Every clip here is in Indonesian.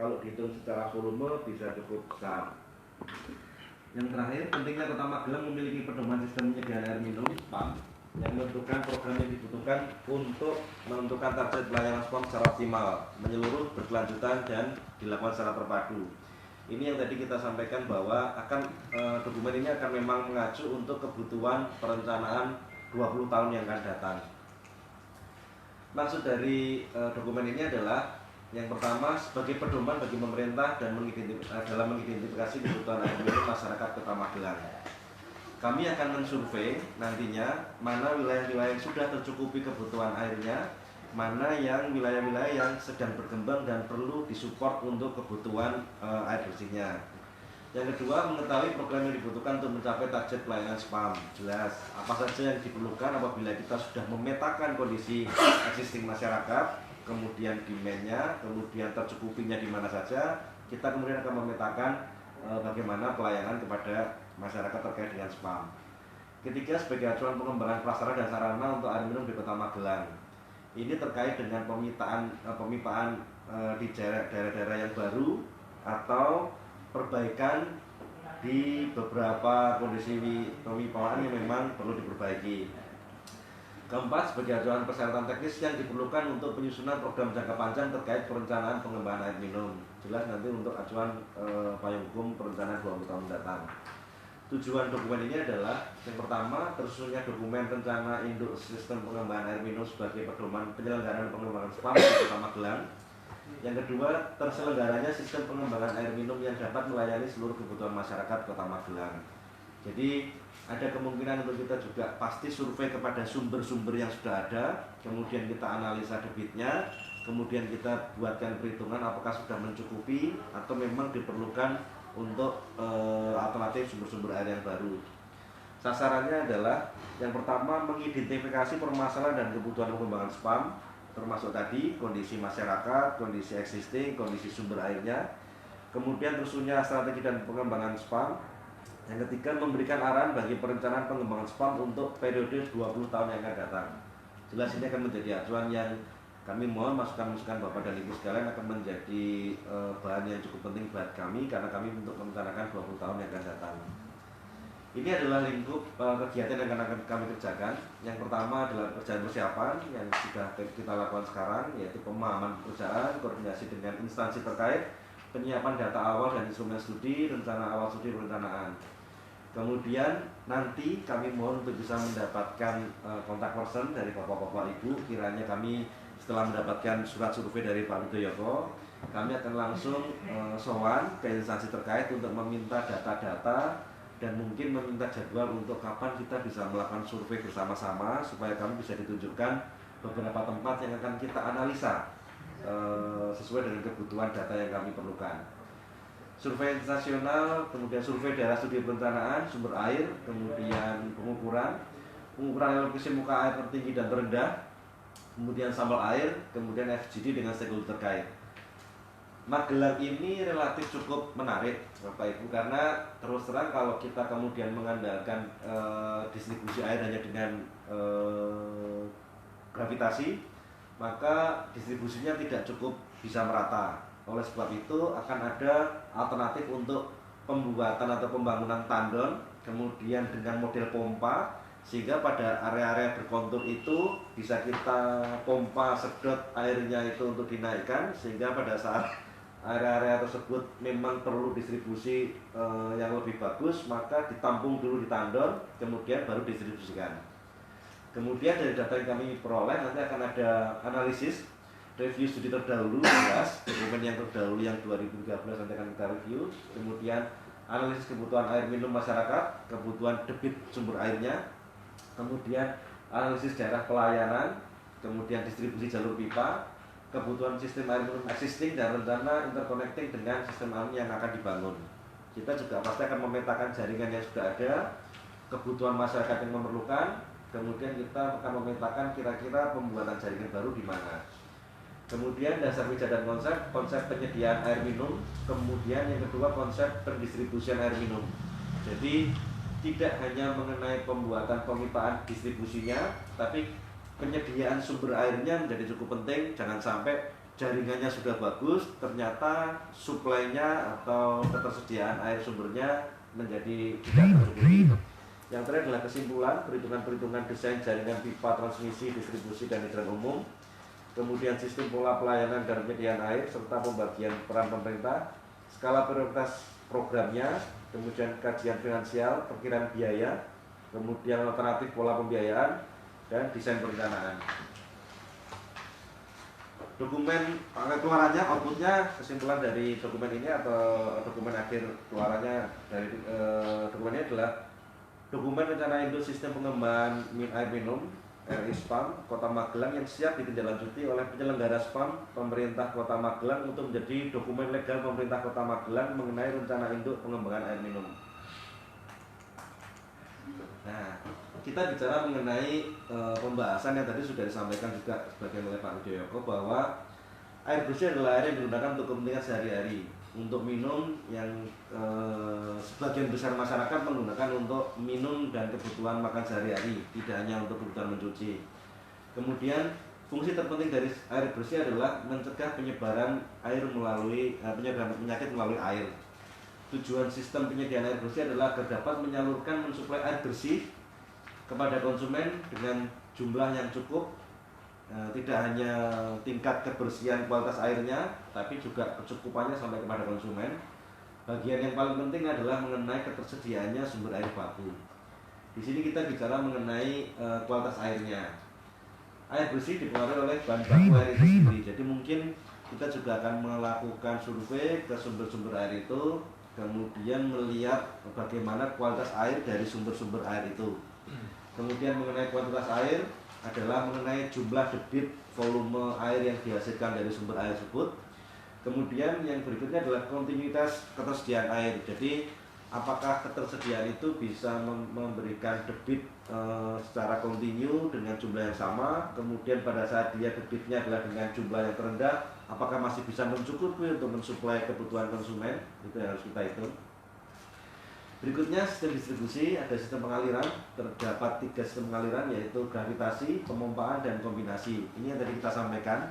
kalau dihitung secara volume bisa cukup besar. Yang terakhir, pentingnya Kota Magelang memiliki pedoman sistem penyediaan air minum (SPAM) yang menentukan program yang dibutuhkan untuk menentukan target pelayanan SPAM secara optimal, menyeluruh, berkelanjutan, dan dilakukan secara terpadu. Ini yang tadi kita sampaikan bahwa dokumen ini akan memang mengacu untuk kebutuhan perencanaan 20 tahun yang akan datang. Maksud dari dokumen ini adalah yang pertama sebagai pedoman bagi pemerintah dan dalam mengidentifikasi kebutuhan air minum masyarakat Kota Magelang. Kami akan mensurvei nantinya mana wilayah-wilayah yang sudah tercukupi kebutuhan airnya, mana yang wilayah-wilayah yang sedang berkembang dan perlu disupport untuk kebutuhan air bersihnya. Yang kedua, mengetahui program yang dibutuhkan untuk mencapai target pelayanan SPAM. Jelas apa saja yang diperlukan apabila kita sudah memetakan kondisi existing masyarakat, kemudian demand-nya, kemudian tercukupinya di mana saja, kita kemudian akan memetakan bagaimana pelayanan kepada masyarakat terkait dengan SPAM. Ketiga, sebagai acuan pengembangan prasarana dan sarana untuk air minum di Kota Magelang. Ini terkait dengan pemipaan di daerah-daerah yang baru atau perbaikan di beberapa kondisi pemipaan yang memang perlu diperbaiki. Keempat, sebagai acuan persyaratan teknis yang diperlukan untuk penyusunan program jangka panjang terkait perencanaan pengembangan air minum. Jelas nanti untuk acuan payung hukum perencanaan 20 tahun mendatang. Tujuan dokumen ini adalah yang pertama, tersusunnya dokumen rencana induk sistem pengembangan air minum sebagai pedoman penyelenggaraan pengembangan SPAM di Kota Magelang. Yang kedua, terselenggaranya sistem pengembangan air minum yang dapat melayani seluruh kebutuhan masyarakat Kota Magelang. Jadi ada kemungkinan untuk kita juga pasti survei kepada sumber-sumber yang sudah ada, kemudian kita analisa debitnya, kemudian kita buatkan perhitungan apakah sudah mencukupi atau memang diperlukan untuk alternatif sumber-sumber air yang baru. Sasarannya adalah yang pertama, mengidentifikasi permasalahan dan kebutuhan pengembangan SPAM, termasuk tadi kondisi masyarakat, kondisi existing, kondisi sumber airnya. Kemudian tersusunnya strategi dan pengembangan SPAM. Yang ketiga, memberikan arahan bagi perencanaan pengembangan SPAM untuk periode 20 tahun yang akan datang. Jelas ini akan menjadi acuan yang kami mohon masukan-masukan Bapak dan Ibu sekalian akan menjadi bahan yang cukup penting buat kami karena kami untuk merencanakan 20 tahun yang akan datang. Ini adalah lingkup kegiatan yang akan kami kerjakan. Yang pertama adalah pekerjaan persiapan yang sudah kita lakukan sekarang, yaitu pemahaman pekerjaan, koordinasi dengan instansi terkait, penyiapan data awal dan instrumen studi, rencana awal studi perencanaan. Kemudian nanti kami mohon untuk bisa mendapatkan kontak person dari Bapak-Bapak Ibu. Kiranya kami setelah mendapatkan surat survei dari Pak Widoyoko, kami akan langsung sowan ke instansi terkait untuk meminta data-data dan mungkin meminta jadwal untuk kapan kita bisa melakukan survei bersama-sama supaya kami bisa ditunjukkan beberapa tempat yang akan kita analisa sesuai dengan kebutuhan data yang kami perlukan. Survei nasional, kemudian survei daerah studi perencanaan, sumber air, kemudian pengukuran elevasi muka air tertinggi dan terendah, kemudian sampel air, kemudian FGD dengan stakeholder terkait. Magelang ini relatif cukup menarik Bapak Ibu karena terus terang kalau kita kemudian mengandalkan distribusi air hanya dengan gravitasi, maka distribusinya tidak cukup bisa merata. Oleh sebab itu akan ada alternatif untuk pembuatan atau pembangunan tandon, kemudian dengan model pompa, sehingga pada area-area berkontur itu bisa kita pompa sedot airnya itu untuk dinaikkan, sehingga pada saat area-area tersebut memang perlu distribusi yang lebih bagus, maka ditampung dulu di tandon, kemudian baru distribusikan. Kemudian dari data yang kami peroleh nanti akan ada analisis, review studi terdahulu, jelas dokumen yang terdahulu yang 2013 nanti akan kita review. Kemudian analisis kebutuhan air minum masyarakat, kebutuhan debit sumber airnya, kemudian analisis daerah pelayanan, kemudian distribusi jalur pipa, kebutuhan sistem air minum existing dan rencana interconnecting dengan sistem air yang akan dibangun. Kita juga pasti akan memetakan jaringan yang sudah ada, kebutuhan masyarakat yang memerlukan, kemudian kita akan memetakan kira-kira pembuatan jaringan baru di mana. Kemudian dasar wija dan konsep penyediaan air minum, kemudian yang kedua konsep pendistribusian air minum. Jadi tidak hanya mengenai pembuatan pemipaan distribusinya, tapi penyediaan sumber airnya menjadi cukup penting. Jangan sampai jaringannya sudah bagus, ternyata suplainya atau ketersediaan air sumbernya menjadi tidak tercukupi. Yang terakhir adalah kesimpulan, perhitungan-perhitungan desain jaringan pipa transmisi, distribusi, dan hidran umum. Kemudian sistem pola pelayanan dan penyediaan air, serta pembagian peran pemerintah, skala prioritas programnya, kemudian kajian finansial, perkiraan biaya, kemudian alternatif pola pembiayaan, dan desain perencanaan. Dokumen keluarannya, outputnya, kesimpulan dari dokumen ini atau dokumen akhir keluarannya dari dokumen ini adalah dokumen rencana induk sistem pengembangan air minum RI SPAM Kota Magelang yang siap ditindaklanjuti oleh penyelenggara SPAM pemerintah Kota Magelang untuk menjadi dokumen legal pemerintah Kota Magelang mengenai rencana induk pengembangan air minum. Nah, kita bicara mengenai pembahasan yang tadi sudah disampaikan juga sebagian oleh Pak Widoyoko, bahwa air bersih adalah air yang digunakan untuk kepentingan sehari-hari, untuk minum, yang sebagian besar masyarakat menggunakan untuk minum dan kebutuhan makan sehari-hari, tidak hanya untuk kebutuhan mencuci. Kemudian fungsi terpenting dari air bersih adalah mencegah penyebaran air melalui penyebaran penyakit melalui air. Tujuan sistem penyediaan air bersih adalah agar dapat menyalurkan mensuplai air bersih kepada konsumen dengan jumlah yang cukup, tidak hanya tingkat kebersihan kualitas airnya, tapi juga kecukupannya sampai kepada konsumen. Bagian yang paling penting adalah mengenai ketersediaannya sumber air baku. Di sini kita bicara mengenai kualitas airnya. Air bersih dipengaruhi oleh bahan baku air itu sendiri. Jadi mungkin kita juga akan melakukan survei ke sumber-sumber air itu, kemudian melihat bagaimana kualitas air dari sumber-sumber air itu. Kemudian mengenai kuantitas air adalah mengenai jumlah debit volume air yang dihasilkan dari sumber air tersebut. Kemudian yang berikutnya adalah kontinuitas ketersediaan air. Jadi apakah ketersediaan itu bisa memberikan debit secara kontinu dengan jumlah yang sama. Kemudian pada saat dia debitnya adalah dengan jumlah yang terendah, apakah masih bisa mencukupi untuk mensuplai kebutuhan konsumen. Itu yang harus kita hitung. Berikutnya sistem distribusi, ada sistem pengaliran. Terdapat 3 sistem pengaliran, yaitu gravitasi, pemompaan, dan kombinasi. Ini yang tadi kita sampaikan.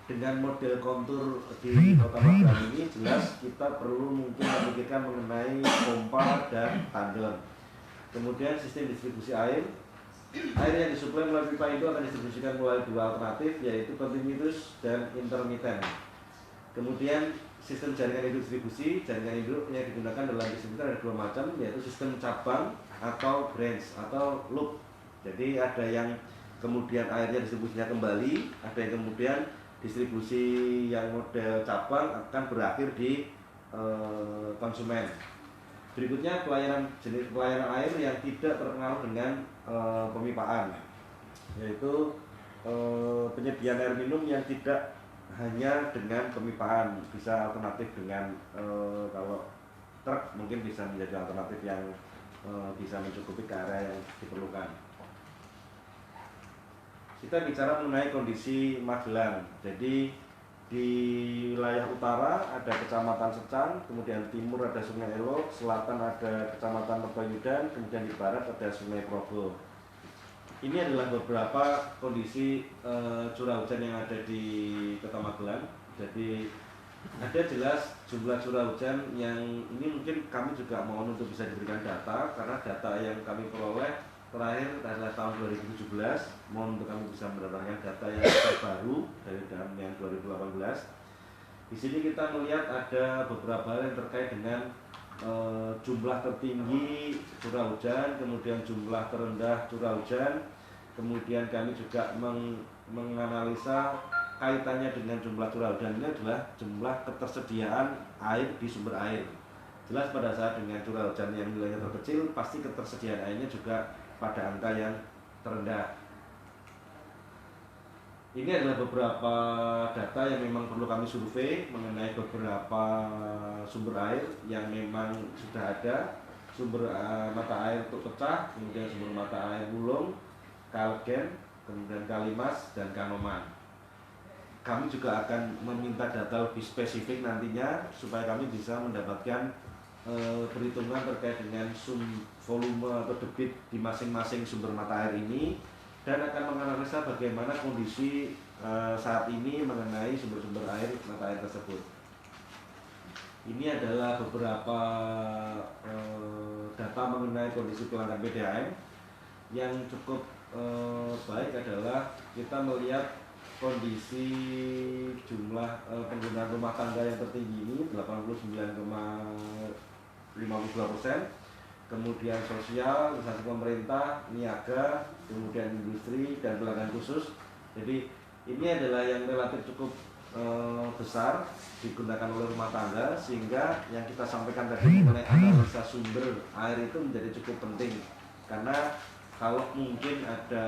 Dengan model kontur di Kota Magelang ini, jelas kita perlu mungkin memikirkan mengenai pompa dan tandem. Kemudian sistem distribusi air. Air yang disuplai melalui pipa itu akan didistribusikan melalui 2 alternatif, yaitu kontinuous dan intermittent. Kemudian sistem jaringan induk distribusi, jaringan induk yang digunakan dalam distribusi ada 2 macam, yaitu sistem cabang atau branch atau loop. Jadi ada yang kemudian airnya distribusinya kembali, ada yang kemudian distribusi yang model cabang akan berakhir di konsumen. Berikutnya jenis pelayanan air yang tidak terpengaruh dengan pemipaan, yaitu penyediaan air minum yang tidak hanya dengan pemipaan, bisa alternatif dengan kalau truk mungkin bisa menjadi alternatif yang bisa mencukupi ke area yang diperlukan. Kita bicara mengenai kondisi Magelang. Jadi di wilayah utara ada Kecamatan Secang, kemudian timur ada Sungai Elok, selatan ada Kecamatan Mertoyudan, kemudian di barat ada Sungai Progo. Ini adalah beberapa kondisi curah hujan yang ada di Kota Magelang. Jadi ada jelas jumlah curah hujan yang ini mungkin kami juga mohon untuk bisa diberikan data, karena data yang kami peroleh terakhir adalah tahun 2017. Mohon untuk kami bisa mendapatkan data yang terbaru dari tahun yang 2018. Di sini kita melihat ada beberapa hal yang terkait dengan jumlah tertinggi curah hujan, kemudian jumlah terendah curah hujan. Kemudian kami juga menganalisa kaitannya dengan jumlah curah hujan ini adalah jumlah ketersediaan air di sumber air. Jelas pada saat dengan curah hujan yang nilainya terkecil, pasti ketersediaan airnya juga pada angka yang terendah. Ini adalah beberapa data yang memang perlu kami survei mengenai beberapa sumber air yang memang sudah ada. Sumber mata air untuk pecah, kemudian sumber mata air Wulung, Kalgen, kemudian Kalimas, dan Kanoman. Kami juga akan meminta data lebih spesifik nantinya supaya kami bisa mendapatkan perhitungan terkait dengan volume atau debit di masing-masing sumber mata air ini, dan akan menganalisa bagaimana kondisi saat ini mengenai sumber-sumber air mata air tersebut. Ini adalah beberapa data mengenai kondisi pelanggan PDAM. Yang cukup baik adalah kita melihat kondisi jumlah penggunaan rumah tangga yang tertinggi ini 89,52%, kemudian sosial, instansi pemerintah, niaga, kemudian industri dan pelanggan khusus. Jadi ini adalah yang relatif cukup besar digunakan oleh rumah tangga, sehingga yang kita sampaikan tadi mengenai analisa sumber air itu menjadi cukup penting, karena kalau mungkin ada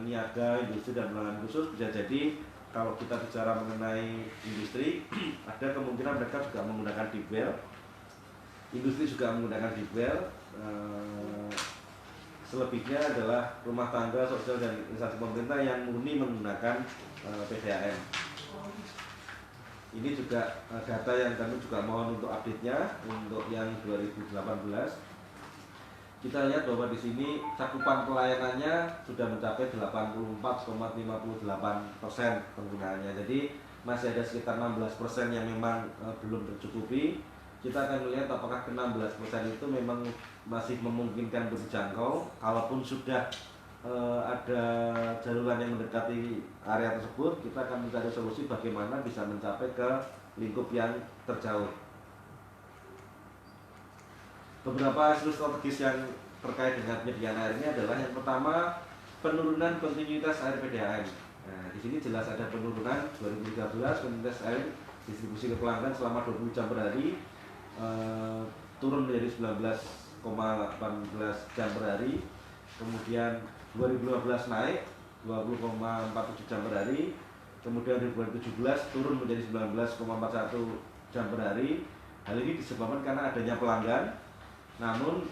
niaga, industri dan pelanggan khusus, bisa jadi kalau kita bicara mengenai industri ada kemungkinan mereka juga menggunakan deep well, industri juga menggunakan deep well. Selebihnya adalah rumah tangga, sosial dan instansi pemerintah yang murni menggunakan PDAM. Ini juga data yang kami juga mohon untuk update-nya untuk yang 2018. Kita lihat bahwa di sini cakupan pelayanannya sudah mencapai 84,58% penggunaannya. Jadi masih ada sekitar 16% yang memang belum tercukupi. Kita akan melihat apakah ke 16% itu memang masih memungkinkan untuk dijangkau. Kalaupun sudah ada jaluran yang mendekati area tersebut, kita akan mencari solusi bagaimana bisa mencapai ke lingkup yang terjauh. Beberapa isu strategis yang terkait dengan penyediaan air ini adalah yang pertama, penurunan kontinuitas air PDAM. Nah, di sini jelas ada penurunan 2013 kontinuitas air distribusi ke pelanggan selama 20 jam per hari turun menjadi 19,18 jam per hari. Kemudian 2015 naik 20,47 jam per hari. Kemudian 2017 turun menjadi 19,41 jam per hari. Hal ini disebabkan karena adanya pelanggan, namun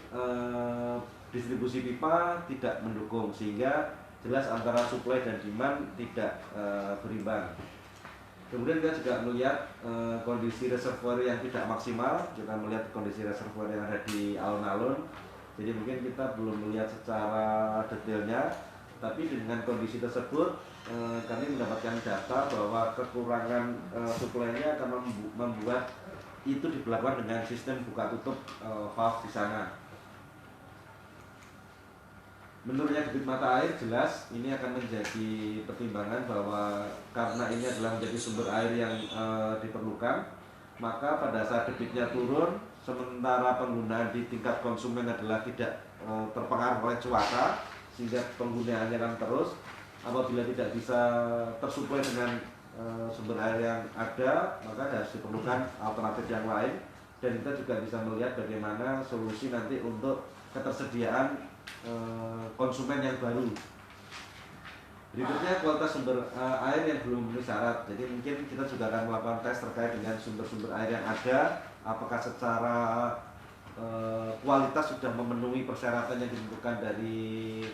distribusi pipa tidak mendukung, sehingga jelas antara supply dan demand tidak berimbang. Kemudian kita juga melihat kondisi reservoir yang tidak maksimal. Kita melihat kondisi reservoir yang ada di alun-alun. Jadi mungkin kita belum melihat secara detailnya, tapi dengan kondisi tersebut kami mendapatkan data bahwa kekurangan suplainya akan membuat itu diberlakukan dengan sistem buka tutup valve di sana. Menurunnya debit mata air jelas ini akan menjadi pertimbangan, bahwa karena ini adalah menjadi sumber air yang diperlukan, maka pada saat debitnya turun, sementara penggunaan di tingkat konsumen adalah tidak terpengaruh oleh cuaca, sehingga penggunaannya akan terus. Apabila tidak bisa tersuplai dengan sumber air yang ada, maka harus diperlukan alternatif yang lain. Dan kita juga bisa melihat bagaimana solusi nanti untuk ketersediaan konsumen yang baru. Berikutnya, kualitas sumber air yang belum memenuhi syarat. Jadi mungkin kita juga akan melakukan tes terkait dengan sumber-sumber air yang ada, apakah secara kualitas sudah memenuhi persyaratan yang ditentukan dari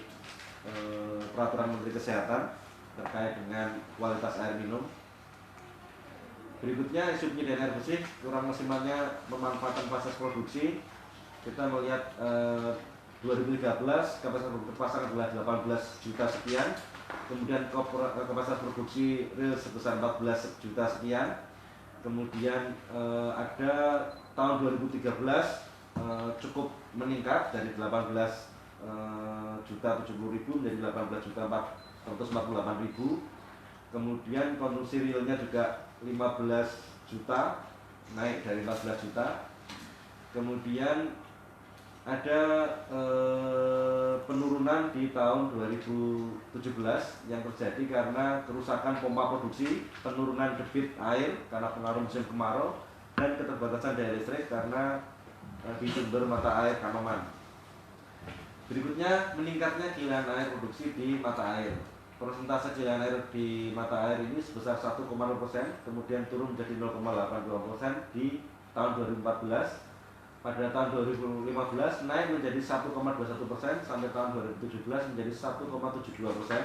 Peraturan Menteri Kesehatan terkait dengan kualitas air minum. Berikutnya, isu penyediaan air bersih kurang maksimalnya pemanfaatan fasilitas produksi. Kita melihat 2013 kapasitas terpasang adalah 18 juta sekian, kemudian kapasitas produksi real sebesar 14 juta sekian. Kemudian ada tahun 2013 cukup meningkat dari 18 juta 70.000 menjadi 18 juta 448.000. Kemudian konsumsi realnya juga 15 juta, naik dari 14 juta. Kemudian ada penurunan di tahun 2017 yang terjadi karena kerusakan pompa produksi, penurunan debit air karena pengaruh musim kemarau, dan keterbatasan daya listrik karena di sumber mata air Kanoman. Berikutnya, meningkatnya kilang air produksi di mata air. Persentase kilang air di mata air ini sebesar 1,0%, kemudian turun menjadi 0,82% di tahun 2014. Pada tahun 2015 naik menjadi 1,21%, sampai tahun 2017 menjadi 1,72%.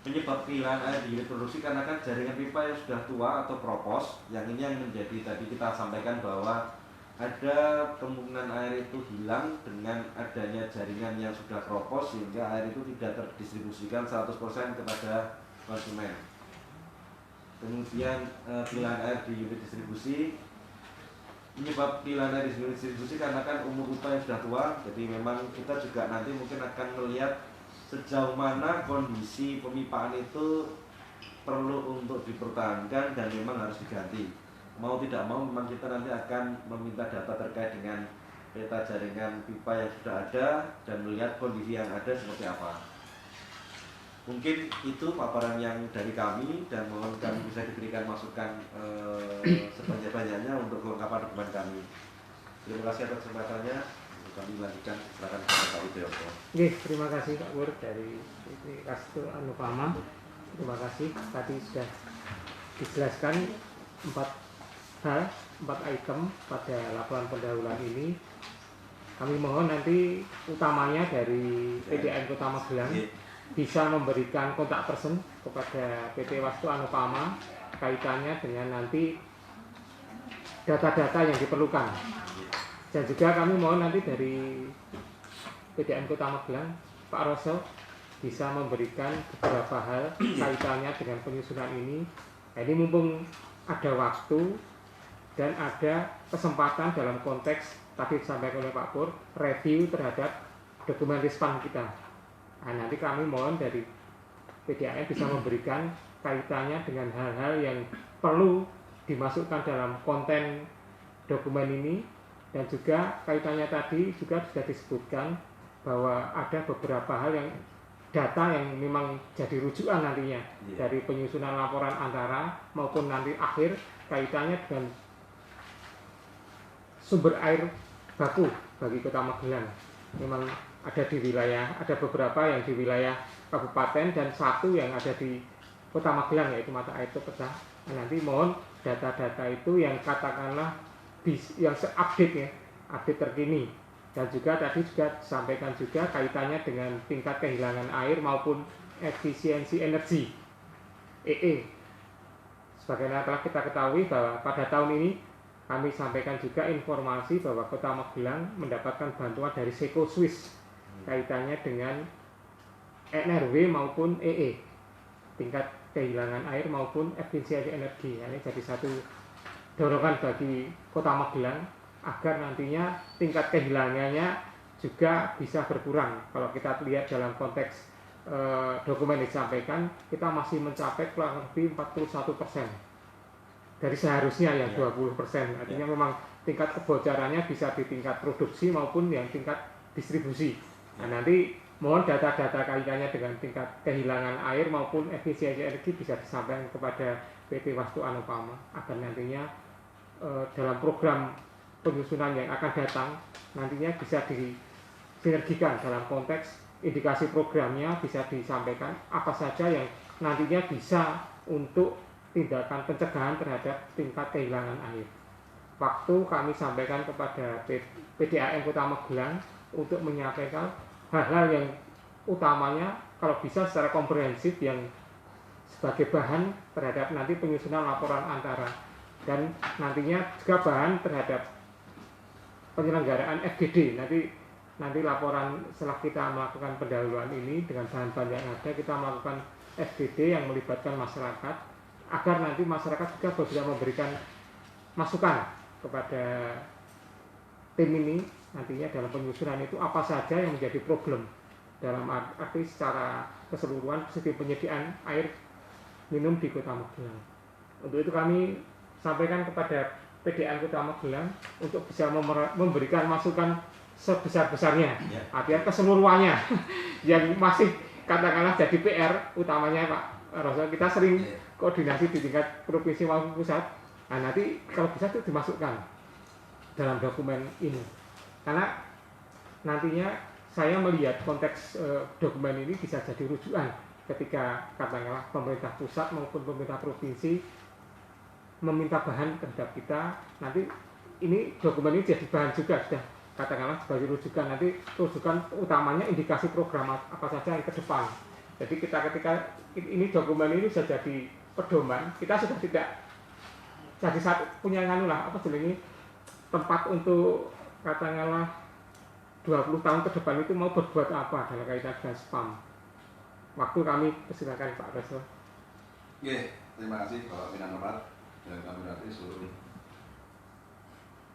Penyebab kehilangan air di unit produksi karena kan jaringan pipa yang sudah tua atau kropos. Yang ini yang menjadi tadi kita sampaikan bahwa ada kemungkinan air itu hilang dengan adanya jaringan yang sudah kropos, sehingga air itu tidak terdistribusikan 100% kepada konsumen. kemudian pilihan air di unit distribusi. Penyebab pilihan air di unit distribusi karena kan umur pipa yang sudah tua, jadi memang kita juga nanti mungkin akan melihat sejauh mana kondisi pemipaan itu perlu untuk dipertahankan dan memang harus diganti. Mau tidak mau memang kita nanti akan meminta data terkait dengan peta jaringan pipa yang sudah ada dan melihat kondisi yang ada seperti apa. Mungkin itu paparan yang dari kami dan mohon kami bisa diberikan masukan sebanyak-banyaknya untuk kelengkapan dokumen kami. Terima kasih atas kesempatannya. Kami lanjutkan silakan Pak Widodo. Oke, terima kasih Pak Pur dari Kastu Anupama. Terima kasih tadi sudah dijelaskan 4 item pada laporan pendahuluan ini. Kami mohon nanti utamanya dari PDAM Kota Magelang bisa memberikan kontak person kepada PT Wastu Anupama kaitannya dengan nanti data-data yang diperlukan. Dan juga kami mohon nanti dari PDAM Kota Magelang Pak Roso bisa memberikan beberapa hal kaitannya dengan penyusunan ini. Nah, ini mumpung ada waktu dan ada kesempatan dalam konteks tadi disampaikan oleh Pak Pur, review terhadap dokumen rispan kita. Nah, nanti kami mohon dari PDAM bisa memberikan kaitannya dengan hal-hal yang perlu dimasukkan dalam konten dokumen ini, dan juga kaitannya tadi juga sudah disebutkan bahwa ada beberapa hal yang data yang memang jadi rujukan nantinya dari penyusunan laporan antara maupun nanti akhir kaitannya dengan sumber air baku bagi Kota Magelang. Memang ada di wilayah, ada beberapa yang di wilayah kabupaten dan satu yang ada di Kota Magelang yaitu mata air itu pecah. Nah, nanti mohon data-data itu yang katakanlah yang update ya, update terkini. Dan juga tadi juga disampaikan juga kaitannya dengan tingkat kehilangan air maupun efisiensi energi EE. Sebagaimana telah kita ketahui bahwa pada tahun ini kami sampaikan juga informasi bahwa Kota Magelang mendapatkan bantuan dari Seko Swiss kaitannya dengan NRW maupun EE, tingkat kehilangan air maupun efisiensi energi. Ini jadi satu dorongan bagi Kota Magelang agar nantinya tingkat kehilangannya juga bisa berkurang. Kalau kita lihat dalam konteks dokumen yang disampaikan, kita masih mencapai kurang lebih 41% dari seharusnya yang 20%. Artinya memang tingkat kebocorannya bisa di tingkat produksi maupun yang tingkat distribusi. Nah, nanti mohon data-data kaitannya dengan tingkat kehilangan air maupun efisiensi energi bisa disampaikan kepada PT Wastu Anupama agar nantinya dalam program penyusunan yang akan datang nantinya bisa disinergikan dalam konteks indikasi programnya, bisa disampaikan apa saja yang nantinya bisa untuk tindakan pencegahan terhadap tingkat kehilangan air. Waktu kami sampaikan kepada PDAM Kota Magelang untuk menyampaikan hal-hal yang utamanya kalau bisa secara komprehensif yang sebagai bahan terhadap nanti penyusunan laporan antara, dan nantinya juga bahan terhadap penyelenggaraan FGD. Nanti laporan setelah kita melakukan pendahuluan ini dengan bahan-bahan yang ada, kita melakukan FGD yang melibatkan masyarakat agar nanti masyarakat juga bisa memberikan masukan kepada tim ini nantinya dalam penyusunan itu apa saja yang menjadi problem dalam arti secara keseluruhan sistem penyediaan air minum di Kota Magelang. Untuk itu kami sampaikan kepada PDAM Kota Magelang untuk bisa memberikan masukan sebesar-besarnya, artinya keseluruhannya yang masih katakanlah jadi PR utamanya Pak Roso. Kita sering koordinasi di tingkat provinsi maupun pusat. Nah, nanti kalau bisa itu dimasukkan dalam dokumen ini, karena nantinya saya melihat konteks dokumen ini bisa jadi rujukan ketika katakanlah pemerintah pusat maupun pemerintah provinsi meminta bahan terhadap kita. Nanti ini dokumen ini jadi bahan juga sudah katakanlah sebagai rujukan, nanti rujukan utamanya indikasi program apa saja yang ke depan. Jadi kita ketika ini dokumen ini sudah jadi pedoman, kita sudah tidak jadi satu punya nganulah apa sebenarnya tempat untuk katakanlah 20 tahun ke depan itu mau berbuat apa dalam kaitan dengan spam. Waktu kami persilakan Pak Reso. Oke, terima kasih Bapak Pimpinan Rapat dan kami hormati seluruh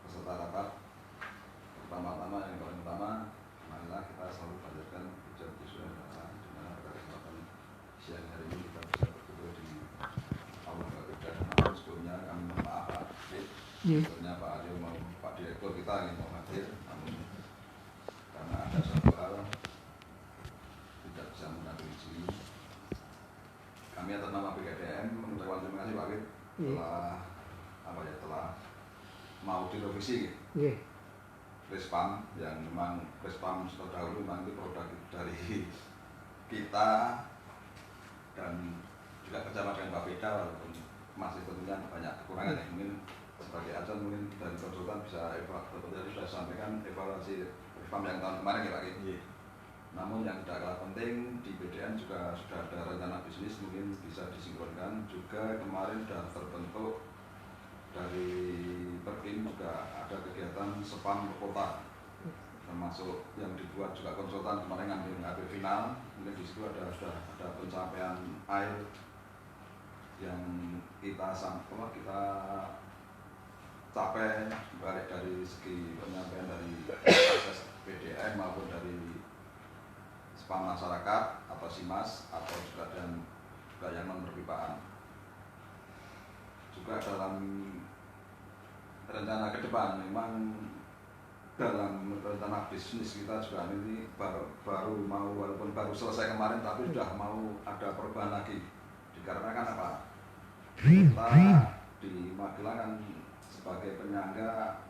peserta rapat. Pertama-tama yang paling utama, marilah kita selalu panjatkan puja puji syukur kepada Allah, di mana pada kesempatan siang hari ini kita bisa berkumpul di aula berbeda. Namun sebelumnya kami mohon maaf Pak Dik, sebelumnya Pak Aryo mau Pak Direktur kita ingin mau hadir, namun karena ada satu hal tidak bisa menghadiri sini. Kami atas nama BKDM mengucapkan terima kasih Pak Dik telah mau direvisi Respam yang memang Respam terdahulu memang itu produk dari kita dan juga kerjasama dengan Bapeda, walaupun masih tentunya banyak kekurangan ya. Mungkin sebagai acuan mungkin dari konsultan bisa seperti sudah sampaikan evaluasi Respam yang tahun kemarin ya Pak Dik. Namun yang tidak kalah penting di BDN juga sudah ada rencana bisnis mungkin bisa disinkronkan. Juga kemarin sudah terbentuk dari Perkim juga ada kegiatan spam ke kota, termasuk yang dibuat juga konsultan kemarin ngambil HP final. Mungkin di situ sudah ada pencapaian air yang kita capai baik dari segi penyampaian dari akses BDN maupun dari spam masyarakat atau SIMAS atau juga yang non perpipaan. Juga dalam rencana ke depan memang dalam rencana bisnis kita juga ini baru mau, walaupun baru selesai kemarin tapi sudah mau ada perubahan lagi. Dikarenakan apa? Kita di Magelang kan sebagai penyangga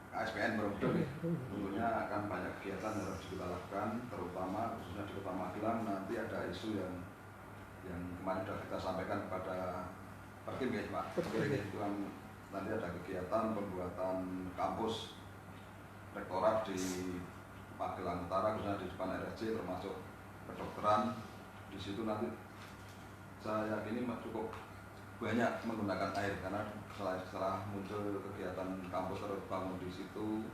ASPN Borobudur tentunya akan banyak kegiatan yang harus kita lakukan, terutama khususnya di Kota Magelang. Nanti ada isu yang kemarin sudah kita sampaikan kepada Perkim ya Pak. Itu nanti ada kegiatan pembuatan kampus rektorat di Magelang Utara, khususnya di depan RSC, termasuk kedokteran. Di situ nanti saya yakini cukup banyak menggunakan air, karena setelah muncul kegiatan kampus terbangun di situ,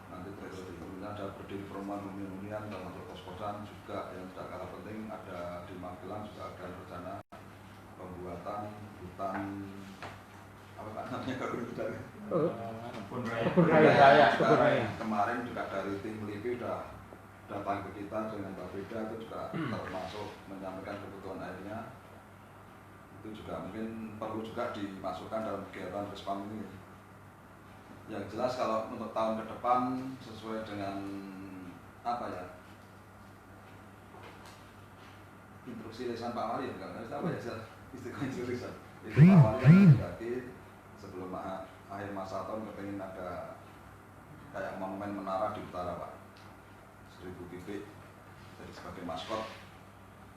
nanti berikutnya ada berdiri perumahan hunian termasuk kos-kosan. Juga yang tidak kalah penting ada di Magelang juga ada rencana pembuatan hutan apa Pak namanya kebun raya. Kemarin juga dari tim LIPI sudah datang ke kita dengan Bapeda, itu juga termasuk menyampaikan kebutuhan airnya. Itu juga mungkin perlu juga dimasukkan dalam kegiatan Respam ini. Yang jelas kalau untuk tahun ke depan sesuai dengan apa ya, instruksi lisan Pak Wali, bukan apa ya istilah lisan itu Pak Wali yang mendaki sebelum akhir masa tahun kepengen ada kayak monumen menara di utara Pak, 1000 bibit jadi sebagai maskot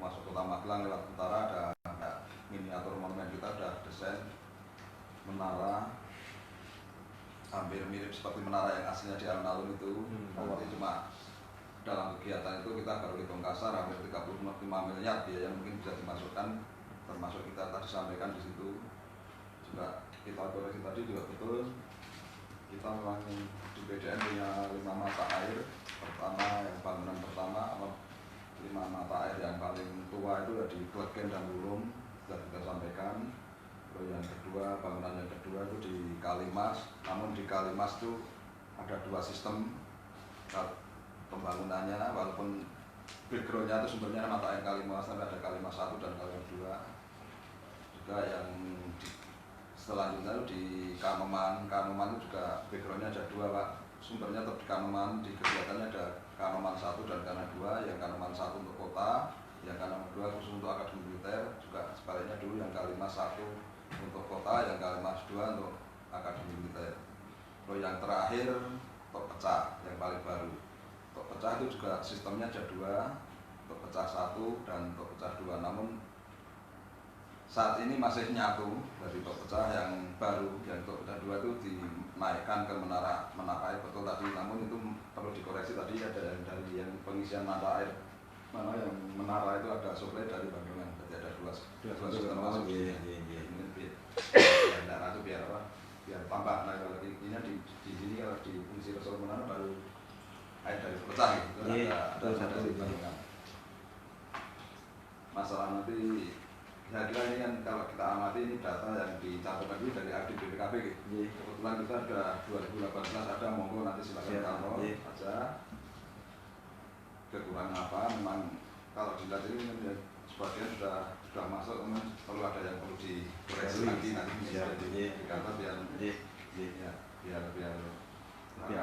masuk Kota Magelang lewat utara. Ada miniatur monumen, kita sudah desain menara hampir mirip seperti menara yang aslinya di alun-alun itu. Nanti cuma dalam kegiatan itu kita baru hitung kasar hampir 35 miliar biaya yang mungkin bisa dimasukkan, termasuk kita tadi sampaikan di situ. Juga kita koreksi tadi juga betul, kita memang di BDN punya 5 mata air. Pertama, yang bangunan pertama 5 mata air yang paling tua itu di Klegen dan Wulung, sudah kita sampaikan. Terus yang kedua, bangunan yang kedua itu di Kalimas. Namun di Kalimas itu ada 2 sistem pembangunannya, walaupun backgroundnya itu sumbernya mata air Kalimas, tapi ada Kalimas 1 dan Kalimas 2. Juga yang selanjutnya itu di Kanoman itu juga backgroundnya ada 2 Pak, sumbernya tetap di Kanoman. Di kegiatannya ada Kanoman 1 dan Kanoman 2, yang Kanoman 1 untuk kota, yang Kanoman 2 khusus untuk akademi militer. Juga sebaliknya dulu yang Kalimas 1 untuk kota, yang Kalimas 2 untuk akademi militer. Lalu yang terakhir tok pecah yang paling baru. Tok pecah itu juga sistemnya ada 2, tok pecah 1 dan tok pecah 2. Namun saat ini masih nyatu dari tok pecah yang baru, yang tok pecah 2 itu dinaikkan ke menara air betul tadi. Namun itu perlu dikoreksi tadi, ada dari yang pengisian mata air mana yang menara itu ada suplai dari Bandungan, jadi ada 2 sistem masuk. Mungkin biar itu biar apa? Biar tambah. Nah kalau ini di sini kalau di fungsi resor menara baru air dari pecah gitu. Ada satu Bandungan. Masalah nanti saya kira ini kan kalau kita amati ini data yang dicantumkan ini dari audit BPKB gitu. Kebetulan kita ada 2018 ada, monggo nanti silakan taruh aja kekurangan apa. Memang kalau dilihat ini kan sebagian sudah masuk, memang perlu ada yang perlu dikoreksi lagi nanti bisa dikata biar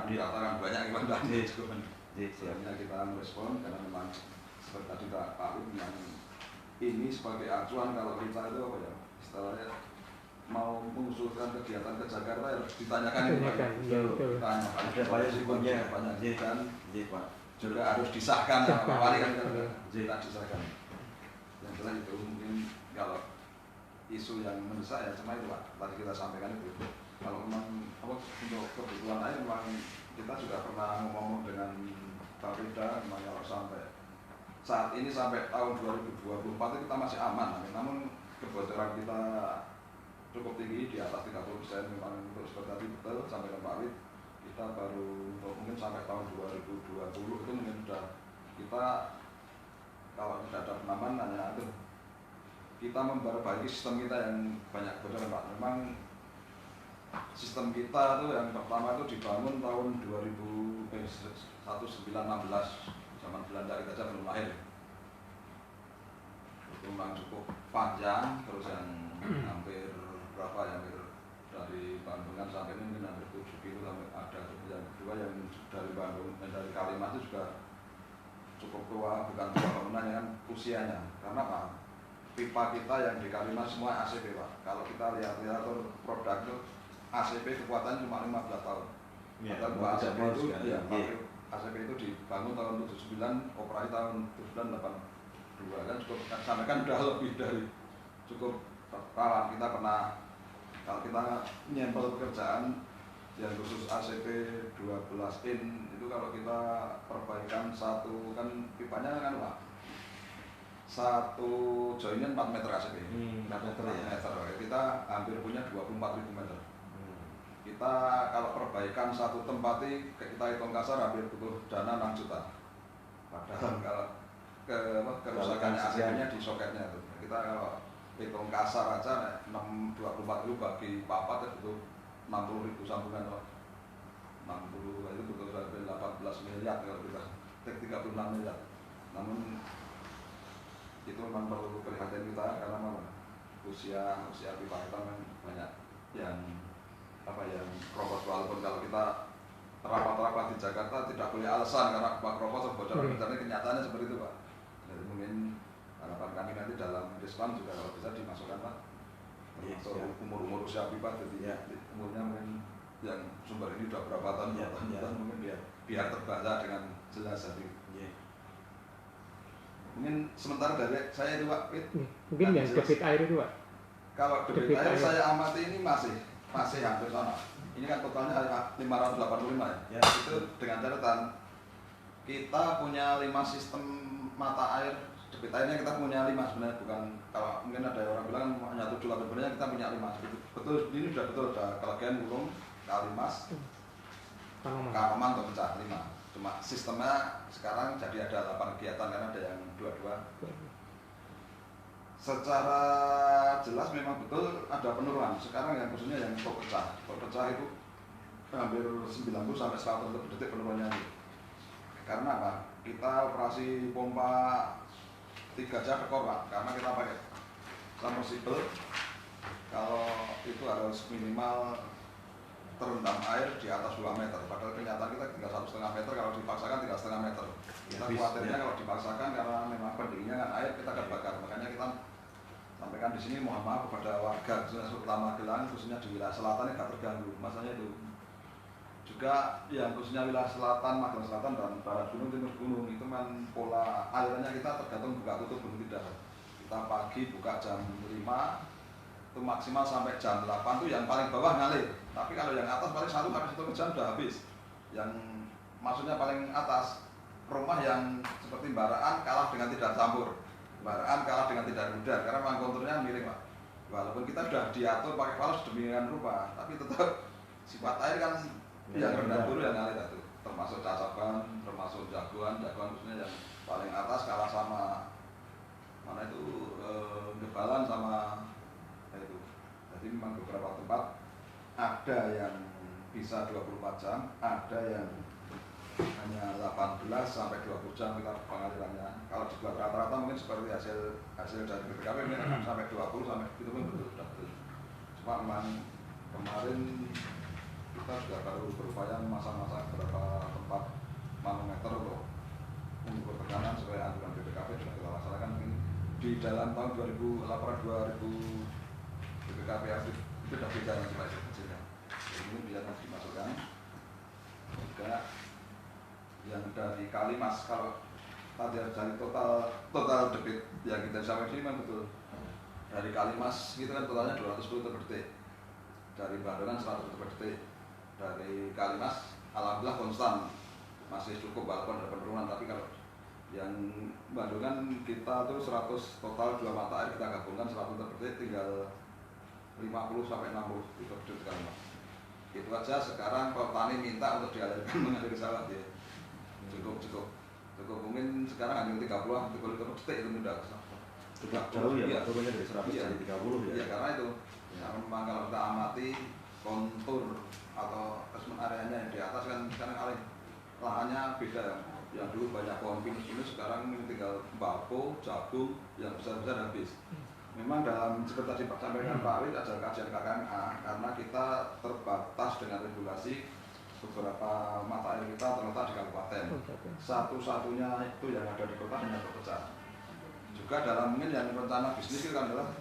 dikatakan banyak yang tadi sebenarnya kita merespon karena memang seperti tadi Pak Wid yang ini sebagai acuan kalau kita itu apa ya istilahnya mau mengusulkan kegiatan ke Jakarta ya ditanyakan itu ditanya ada banyak hukumnya dan juga harus disahkan sama Pak Wali kan kita disahkan. Yang jelas itu mungkin kalau isu yang mendesak ya cuma itu Pak tadi kita sampaikan itu. Kalau memang untuk kebutuhan air memang kita juga pernah ngomong dengan Pak Rida memang kalau sampai saat ini sampai tahun 2024 itu kita masih aman, namun kebocoran kita cukup tinggi di atas 30%. Memang untuk seperti tadi betul sampai ke Pak Wid, kita baru mungkin sampai tahun 2020 itu mungkin sudah kita kalau tidak ada penambahan hanya itu kita memperbaiki sistem kita yang banyak kebocoran Pak. Memang sistem kita tuh yang pertama itu dibangun tahun 1916 zaman Belanda kita aja belum lahir. Itu memang cukup panjang, terus yang hampir berapa ya, hampir dari Bandung kan sampai ini mungkin hampir 7 kilo sampai ada. Yang kedua yang dari Bandung dan dari Kalimas itu juga cukup tua, bukan tua bangunannya kan usianya. Karena apa? Pipa kita yang di Kalimas semua ACP Pak. Kalau kita lihat produk itu ACP kekuatannya cuma 15 tahun. Padahal ACP itu ACP itu dibangun tahun 79, operasi tahun 1982 kan cukup sampai kan udah lebih dari cukup rawan. Kita pernah kalau kita nyempel pekerjaan yang khusus ACP 12 in itu kalau kita perbaikan satu kan pipanya kan Pak satu joinnya 4 meter ACP 4 meter ya. Kita hampir punya 24.000 meter. Kita kalau perbaikan satu tempat kita hitung kasar hampir butuh dana 6 juta. Padahal kalau kerusakannya AC-nya di soketnya itu. Kita kalau hitung kasar aja 24.000 bagi papat itu 60.000 sambungan. 60 itu butuh sampai 18 miliar kalau kita 36 miliar. Namun itu memang perlu perhatian kita karena memang usia pipa kita kan banyak yang yang keropos, walaupun kalau kita rapat-rapat di Jakarta tidak punya alasan karena keropos bocor bencana kenyataannya seperti itu Pak. Jadi mungkin harapan kami nanti dalam Dispam juga kalau bisa dimasukkan Pak termasuk umur usia pipa, jadi umurnya mungkin yang sumber ini sudah berapa tahun mungkin biar terbaca dengan jelas tadi. Mungkin sementara dari saya itu Pak mungkin yang debit air itu Pak. Kalau debit air saya amati ini masih hampir sama. Ini kan totalnya 585 ya. Itu dengan catatan kita punya 5 sistem mata air. Debit airnya kita punya 5 sebenarnya, bukan kalau mungkin ada orang bilang hanya 7 lah, sebenarnya kita punya 5. Betul, ini sudah betul, ada Kelegian, Wulung, Kalimas, Kanoman untuk pecah 5. Cuma sistemnya sekarang jadi ada 8 kegiatan karena ada yang 22. Secara jelas memang betul ada penurunan. Sekarang yang khususnya yang tok pecah itu hampir 90 sampai 100 detik penurunannya. Karena apa? Kita operasi pompa 3 jam rekor Pak, karena kita pakai submersible. Kalau itu harus minimal terendam air di atas 2 meter. Padahal kenyataan kita tinggal 1,5 meter, kalau dipaksakan tinggal 1,5 meter. Kita khawatirnya kalau dipaksakan karena memang pendinginnya kan air kita kebakar. Makanya kita sampaikan di sini mohon maaf kepada warga khususnya terutama Magelang, khususnya di wilayah selatan yang tidak terganggu. Masalahnya itu juga yang khususnya wilayah selatan, Magelang Selatan dan barat gunung, timur gunung itu kan pola alirannya kita tergantung buka tutup belum tidak. Kita pagi buka jam 5 itu maksimal sampai jam 8 itu yang paling bawah ngalir. Tapi kalau yang atas paling 1 jam sudah habis. Yang maksudnya paling atas rumah yang seperti Baraan kalah dengan tidak campur. Baraan kalah dengan tidak rudal karena memang konturnya miring Pak. Walaupun kita sudah diatur pakai palas sedemikian rupa, tapi tetap sifat air kan yang rendah dulu yang ngalir itu. Termasuk Cacaban, termasuk jagoan khususnya yang paling atas kalah sama mana itu Gebalan sama itu. Jadi memang beberapa tempat ada yang bisa 24 jam, ada yang hanya 18 sampai 20 jam kita pengadilannya. Kalau dibuat rata-rata mungkin seperti hasil dari BPKP mungkin akan sampai 20 sampai itu pun betul. Cuma memang kemarin kita juga baru berupaya memasang-masang beberapa tempat manometer untuk mengukur tekanan sesuai anjuran BPKP sudah kita laksanakan mungkin di dalam tahun 2008 BPKP aktif itu sudah beda yang kecilnya. Ini bisa dimasukkan juga yang dari Kalimas. Kalau tadi dari total debit yang kita sampai sini memang betul dari Kalimas itu kan totalnya 210 liter per detik, dari Bandungan 100 liter per detik, dari Kalimas alhamdulillah konstan masih cukup walaupun ada penurunan. Tapi kalau yang Bandungan kita tuh 100 total 2 mata air kita gabungkan 100 liter per detik, tinggal 50 sampai 60 liter per detik Kalimas. Itu aja. Sekarang petani minta untuk dialirkan mengalir sawah ya. Cukup mungkin sekarang hanya 30 liter per detik itu mudah. Sudah jauh ya, turunnya dari 100 jadi 30 ya. Iya, karena itu memang kalau kita amati kontur atau basement areanya yang di atas kan sekarang lahannya beda. Yang dulu banyak pohon pinus sekarang tinggal bako, jagung yang besar-besar habis. Memang dalam seperti tadi disampaikan Pak Wid ada kajian KKMA karena kita terbatas dengan regulasi beberapa mata air kita terletak di kabupaten. Satu-satunya itu yang ada di kota hanya terpecah. Juga dalam mungkin yang rencana bisnis itu kan adalah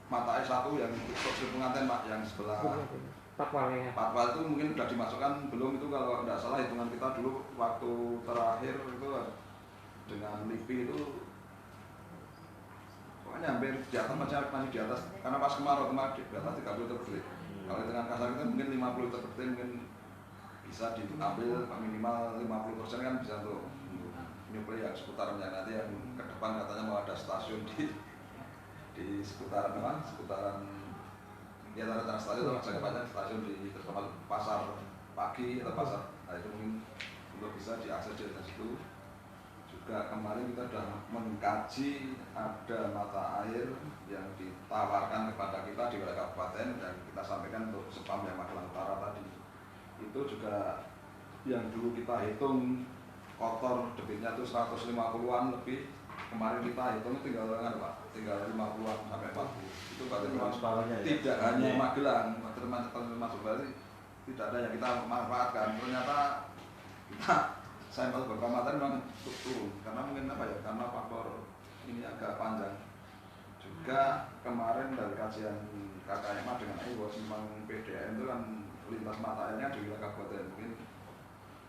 mata air satu yang untuk pengantin Pak yang sebelah Patwal itu mungkin sudah dimasukkan belum itu kalau tidak salah hitungan kita dulu waktu terakhir itu dengan LIPI itu pokoknya hampir di atas masih di atas karena pas kemarau kemarin di atas 30 liter per detik. Kalau dengan kasar kita mungkin 50 liter per detik mungkin bisa diambil minimal 50% kan bisa untuk nyuplai yang seputaran yang nanti yang ke depan katanya mau ada stasiun di seputaran ya ada stasiun atau jangka panjang stasiun di terutama pasar pagi atau pasar itu mungkin untuk bisa diakses dari situ. Juga kemarin kita sudah mengkaji ada mata air yang ditawarkan kepada kita di wilayah kabupaten dan kita sampaikan untuk Sepam yang Magelang Utara tadi. Itu juga yang dulu kita hitung kotor debitnya itu 150-an lebih, kemarin kita hitung tinggal 50-an sampai 40. Itu berarti memang tidak hanya Magelang, termasuk Bali tidak ada yang kita manfaatkan. Ternyata kita sampel beberapa mata memang turun karena mungkin apa ya, karena faktor ini agak panjang. Juga kemarin dari kajian KKMA dengan bahwa memang PDAM itu kan lintas mata airnya di wilayah kabupaten. Mungkin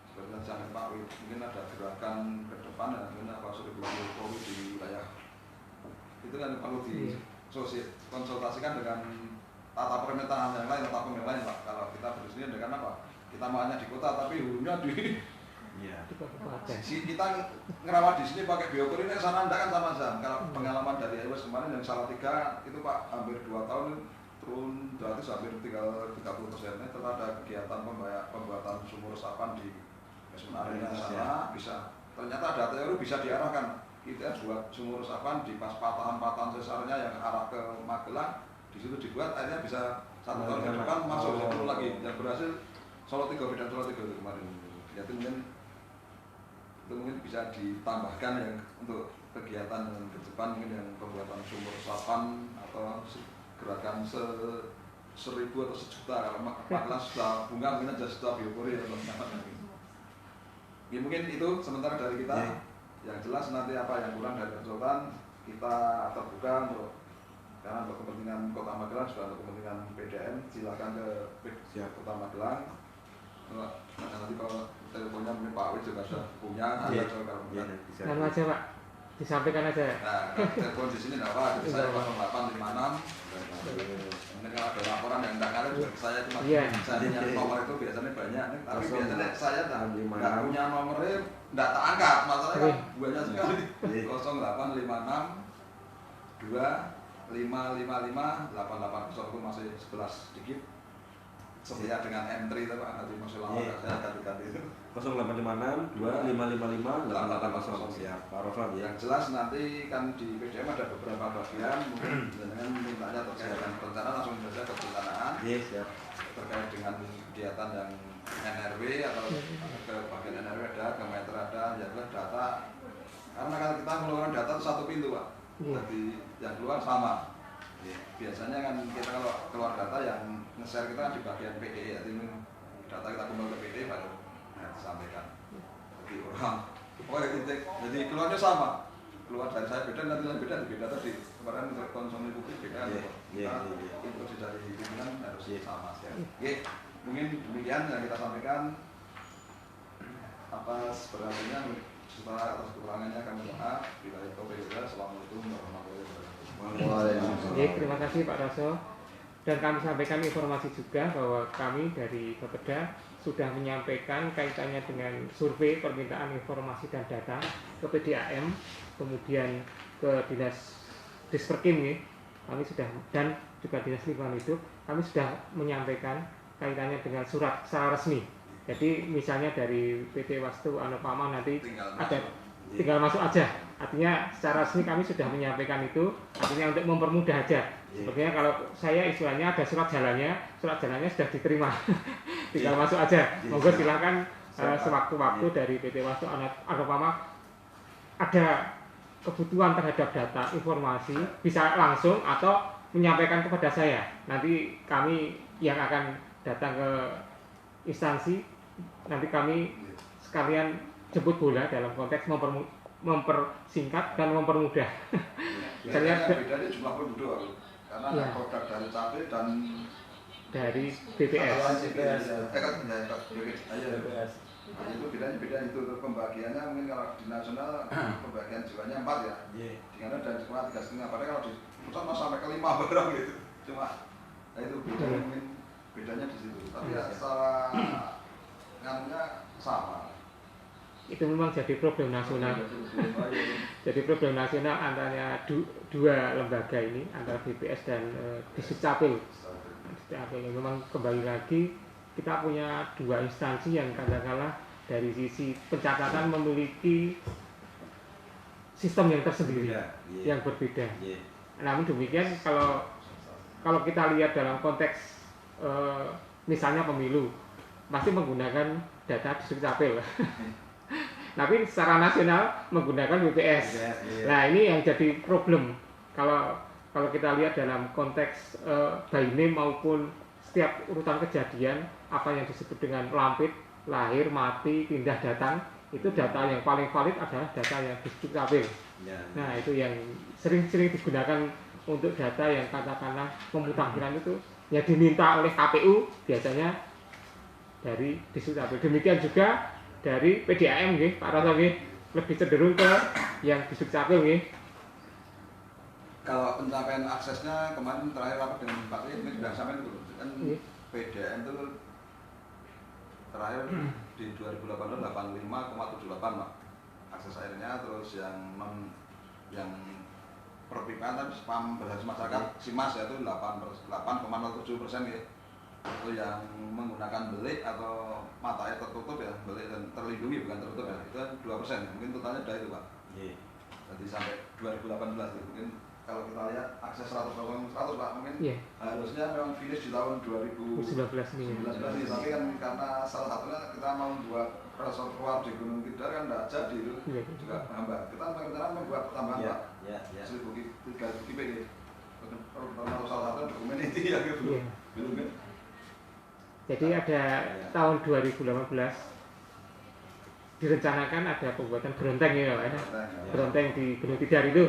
seperti yang disampaikan Pak Wid, mungkin ada gerakan ke depan ya, mungkin apa sudah Jokowi di wilayah itu kan perlu dikonsultasikan dengan tata pemerintahan yang lain, tata pemerintahan lain Pak. Kalau kita berusaha dengan apa? Kita maunya di kota tapi hulunya di kita ngerawat di sini pakai biokur ini sana enggak kan sama saja. Kalau pengalaman dari Awas kemarin yang Salatiga itu Pak hampir 2 tahun turun gratis hampir 30%. Terus ada kegiatan pembuatan sumur resapan di area sana bisa. Ternyata ada teori bisa diarahkan. Kita buat sumur resapan di pas patahan-patahan sesarnya yang arah ke Magelang, di situ dibuat akhirnya bisa 1 tahun ke depan masuk 10 lagi. Yang berhasil Solo 3 itu kemarin. Ya, itu mungkin bisa ditambahkan yang untuk kegiatan ke depan mungkin yang pembuatan sumur resapan atau gerakan 1.000 atau 1 juta. Kalau Magelang sudah bunga mungkin aja sudah biopori atau ya, mungkin itu sementara dari kita. Yang jelas nanti apa yang kurang dari konsultan kita terbuka untuk karena untuk kepentingan Kota Magelang juga untuk kepentingan PDM silakan ke Kota Magelang. Nanti kalau teleponnya mungkin Pak Wid juga sudah punya. Nama aja Pak, disampaikan aja. Nah, telepon di sini tidak apa, saya 0856. Mungkin kalau ada laporan yang tidak ngalir juga saya cuma saya nyari nomor itu biasanya banyak. Tapi biasanya saya tidak punya nomornya, tidak tak angkat. Masalahnya banyak sekali. 0856 2 555 880 masih 11 dikit. setia dengan M3 itu Pak, nanti masih lama Iya. saya ganti-ganti itu. 0856 2555 880. Siap, Pak Rofan ya. Yang jelas nanti kan di PDM ada beberapa bagian, mungkin dengan mintanya terkait dengan perencanaan langsung saja ke perencanaan Iya, siap. terkait dengan kegiatan yang NRW atau ke bagian NRW ada, ke meter ada, yang jelas data. Karena kan kita mengeluarkan data itu satu pintu Pak, Iya. jadi yang keluar sama. Biasanya kan kita kalau keluar data yang nge-share kita kan di bagian PD, jadi data kita kumpul ke PD baru disampaikan. Jadi orang, jadi keluarnya sama. Keluar dari saya beda, nanti beda tadi. Kemarin untuk konsumsi publik beda. Iya. Instruksi dari pimpinan harus Iya. sama. Oke, mungkin demikian yang kita sampaikan. Atas berartinya setelah atas kekurangannya kami mohon maaf. Bila itu Assalamualaikum warahmatullahi wabarakatuh. Oke, terima kasih Pak Raso. Dan kami sampaikan informasi juga bahwa kami dari Bapeda sudah menyampaikan kaitannya dengan survei permintaan informasi dan data ke PDAM, kemudian ke Dinas Disperkim ya. Kami sudah, dan juga Dinas Lingkungan Hidup, kami sudah menyampaikan kaitannya dengan surat secara resmi. Jadi misalnya dari PT Wastu Anupama nanti tinggal masuk aja. Artinya secara resmi kami sudah menyampaikan itu, artinya untuk mempermudah aja. Sepertinya kalau saya istilahnya ada surat jalannya sudah diterima. Tinggal masuk aja. Monggo silakan sewaktu-waktu dari PT Wastu Anupama ada kebutuhan terhadap data, informasi, bisa langsung atau menyampaikan kepada saya. Nanti kami yang akan datang ke instansi, nanti kami sekalian jemput bola dalam konteks mempersingkat dan mempermudah. Biasanya bedanya jumlah penduduk, karena ada produk dari cabai dan dari BPS. Itu bedanya itu untuk pembagiannya mungkin kalau di nasional pembagian jiwanya 4 ya. Di mana dan cuma 3,5. Padahal kalau di pusat mas sampai ke 5 barang gitu. Cuma itu bedanya mungkin bedanya di situ. Tapi ya secara nganunya sama. Itu memang jadi problem nasional. Jadi problem nasional antara dua lembaga ini, antara BPS dan Disdukcapil. Memang kembali lagi kita punya dua instansi yang katakanlah dari sisi pencatatan memiliki sistem yang tersendiri, yang berbeda. Namun demikian kalau kita lihat dalam konteks misalnya pemilu, pasti menggunakan data Disdukcapil. Tapi secara nasional menggunakan BPS. Nah ini yang jadi problem kalau kita lihat dalam konteks by name maupun setiap urutan kejadian, apa yang disebut dengan lampit, lahir, mati, pindah, datang, itu data yang paling valid adalah data yang Disdukcapil. Nah itu yang sering digunakan untuk data yang katakanlah pemutakhiran itu yang diminta oleh KPU biasanya dari Disdukcapil. Demikian juga dari PDAM nggih, Pak Raso nggih, lebih cenderung ke yang Disdukcapil nggih. Kalau pencapaian aksesnya kemarin terakhir rapat dengan Pak ini sudah sampai dulu kan PDAM itu terakhir di 2018 85,78 Pak akses airnya, terus yang perpipaan tapi spam berbasis masyarakat SIMAS yaitu 8,07% ya. Itu yang menggunakan belik atau mata air tertutup ya, belik dan terlindungi bukan tertutup ya, itu 2%. Mungkin totalnya ada itu Pak. Jadi sampai 2018 itu mungkin kalau kita lihat akses 100% Pak mungkin harusnya memang finish di tahun 2019 ini, tapi kan karena salah satunya kita mau membuat reservoir di Gunung Kidul kan tidak jadi itu juga hambat. Kita rencana membuat tambahan Pak 1.000 kubik atau salah satu dokumen itu ya gitu. Belum kan? Jadi ada tahun 2018 direncanakan ada pembuatan beronteng ya Pak, beronteng di Gunung Tidar itu.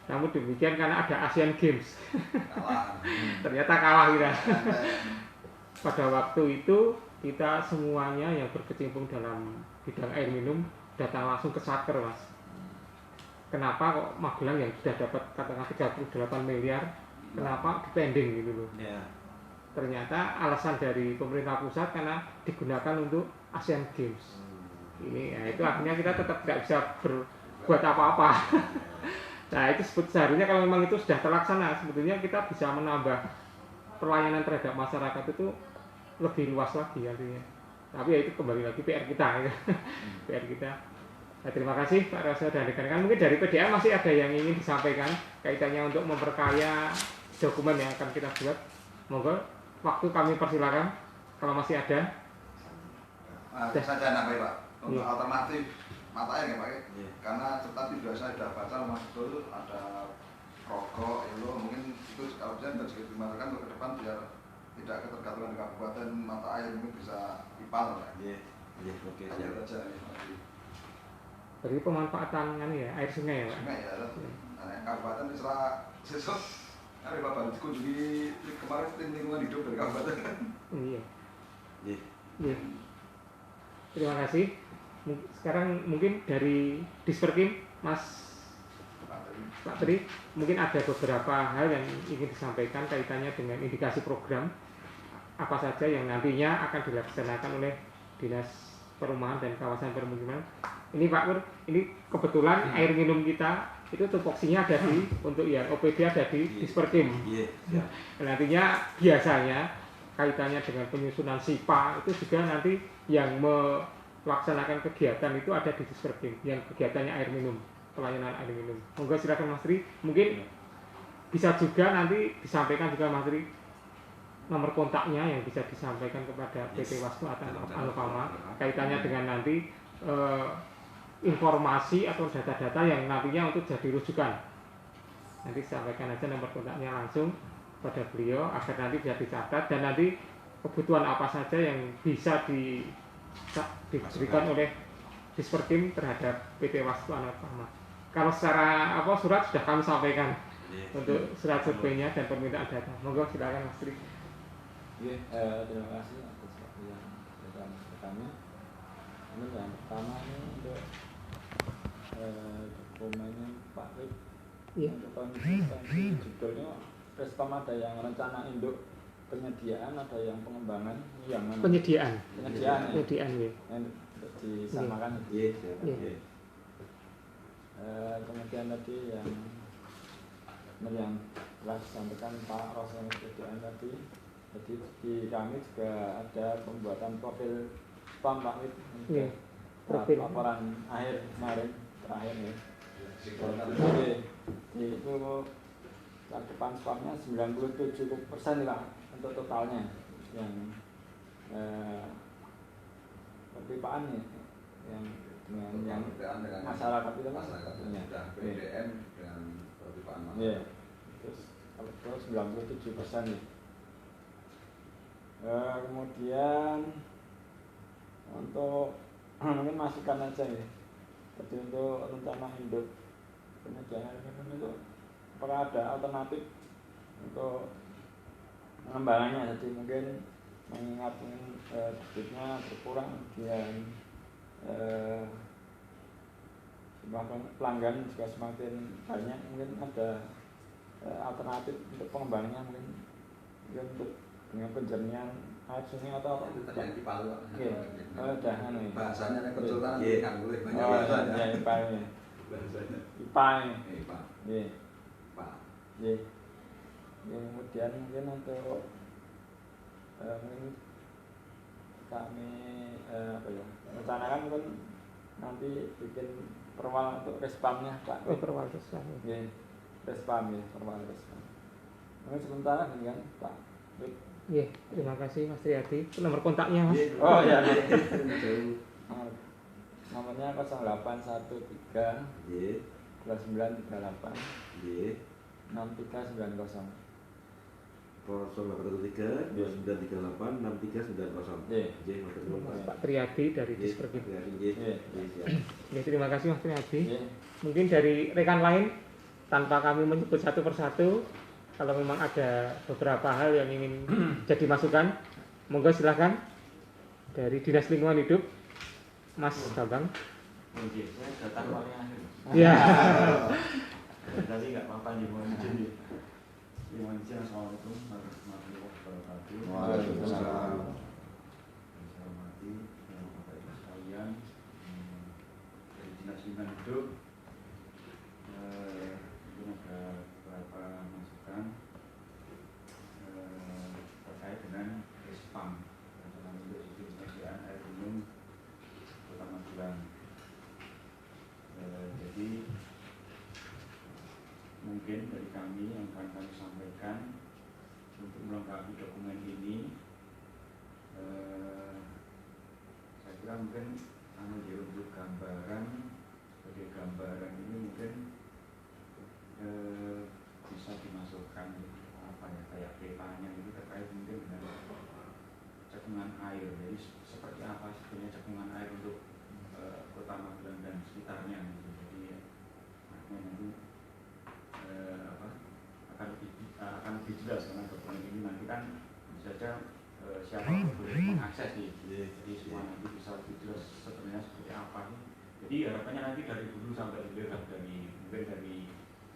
Namun demikian karena ada Asian Games, ternyata kalah kita. Pada waktu itu kita semuanya yang berkecimpung dalam bidang air minum datang langsung ke Satker Mas. Kenapa kok Magelang yang sudah dapat katakan 38 miliar, kenapa dipending gitu loh? Ternyata alasan dari pemerintah pusat karena digunakan untuk Asian Games. Ini, ya itu artinya kita tetap tidak bisa berbuat apa-apa. Nah itu seharusnya kalau memang itu sudah terlaksana, sebetulnya kita bisa menambah pelayanan terhadap masyarakat itu lebih luas lagi artinya. Tapi ya itu kembali lagi PR kita ya. PR kita. Nah, terima kasih Pak Raso dan rekan-rekan. Mungkin dari PDA masih ada yang ingin disampaikan kaitannya untuk memperkaya dokumen yang akan kita buat. Monggo, waktu kami persilakan kalau masih ada. Saya nambahin Pak, untuk Iya. alternatif mata air ya Pak ya. Iya. Karena tadi juga saya sudah baca Mas Betul ada rokok, itu mungkin itu kalau bisa juga dimasukkan untuk ke depan biar tidak ketergantungan di kabupaten mata air mungkin bisa IPAL Pak. Iya. Iya, oke, Itu siap. aja ya. Dari pemanfaatan kan ya, air sungai ya Pak. Sungai ya, nah, kabupaten Isra sesuk ada Pak baru dikunjungi kemarin tim lingkungan hidup dari kabupaten. Iya. Iya. Iya. Terima kasih. Sekarang mungkin dari Disperkim, Mas Pak Tri, mungkin ada beberapa hal yang ingin disampaikan kaitannya dengan indikasi program apa saja yang nantinya akan dilaksanakan oleh Dinas Perumahan dan Kawasan Permukiman. Ini Pak Pur, ini kebetulan air minum kita itu tupoksinya ada di untuk yang OPD ada di Disperkim. Iya. Siap. Nantinya biasanya kaitannya dengan penyusunan SIPA itu juga nanti yang melaksanakan kegiatan itu ada di Disperkim, yang kegiatannya air minum, pelayanan air minum. Monggo silakan Mas Tri, mungkin bisa juga nanti disampaikan juga Mas Tri nomor kontaknya yang bisa disampaikan kepada PT Wastu atau Alfama kaitannya dengan nanti informasi atau data-data yang nantinya untuk jadi rujukan. Nanti sampaikan aja nomor kontaknya langsung pada beliau agar nanti bisa dicatat dan nanti kebutuhan apa saja yang bisa diberikan oleh Disperkim terhadap PT Wastu Alfama. Kalau secara surat sudah kami sampaikan untuk surat surveinya dan permintaan data. Monggo silakan Mas Tri. Terima kasih atas waktu yang rekan-rekannya. Ini yang pertama ini untuk dokumennya Pak Rip. Iya. Untuk konsistensi judulnya Respam ada yang rencana induk penyediaan, ada yang pengembangan, ini yang mana? Penyediaan Penyediaan ya. ya. Yang untuk disamakan. Iya, siap. Iya. Iya. Kemudian tadi yang telah disampaikan Pak Rosen PDN tadi. Jadi di kami juga ada pembuatan profil spam Pak Wid. Iya. Profil. Laporan akhir kemarin terakhir ya. Jadi itu cakupan spamnya 97% lah untuk totalnya yang perpipaan ya, yang dengan masyarakat itu kan sudah PDM dengan perpipaan masyarakat. Iya. Terus kalau itu 97% ya. Kemudian untuk mungkin masukan aja ya. Jadi untuk rencana induk penyediaan itu apakah ada alternatif untuk pengembangannya? Jadi mungkin mengingat debitnya berkurang, kemudian jumlah pelanggan juga semakin banyak, mungkin ada alternatif untuk pengembangannya mungkin untuk dengan penjernihan air sungai atau apa? Itu tadi yang IPAL Pak. Iya. Udah anu ya. Bahasanya yang konsultan Iya. kan boleh banyak Oh, bahasanya. ya IPA ini. Bahasanya. IPA ini. IPAL. Iya. Pak. Iya. Kemudian mungkin untuk mungkin kami rencanakan mungkin nanti bikin perwal untuk respamnya Pak. Perwal respam. Iya. Respam ya, perwal respam. Mungkin sementara ini kan Pak. Iya, terima kasih Mas Triadi. Itu nomor kontaknya Mas. Oh iya. Jauh. Nomornya 0813 Iya. 2938 Iya. 6390. 0813 2938 6390. Iya. Iya, matur nuwun, Pak. Pak Triadi dari Iya, Disperkim. Iya, iya, Iya. iya, siap. Ya, terima kasih Mas Triadi. Iya. Mungkin dari rekan lain tanpa kami menyebut satu persatu, kalau memang ada beberapa hal yang ingin jadi masukan, monggo silahkan dari Dinas Lingkungan Hidup, Mas Bambang. Saya datang paling akhir. Ya. Tadi nggak apa-apa nih, mohon izin ya. Mohon izin, assalamualaikum warahmatullahi wabarakatuh. Waalaikumsalam. Saya hormati Bapak Ibu sekalian dari Dinas Lingkungan Hidup. Mungkin ada beberapa masukan terkait dengan spam. kami yang akan kami sampaikan untuk melengkapi dokumen ini. Saya kira mungkin untuk gambaran, sebagai gambaran ini mungkin bisa dimasukkan apa ya, kayak petanya itu terkait mungkin dengan cekungan air. Jadi seperti apa sebenarnya cekungan air untuk Kota Magelang dan sekitarnya gitu. Jadi nanti akan lebih jelas karena dokumen ini nanti kan bisa saja siapa boleh mengakses nih. Jadi semua nanti bisa lebih jelas sebenarnya seperti apa nih. Jadi harapannya nanti dari dulu sampai hilir mungkin dari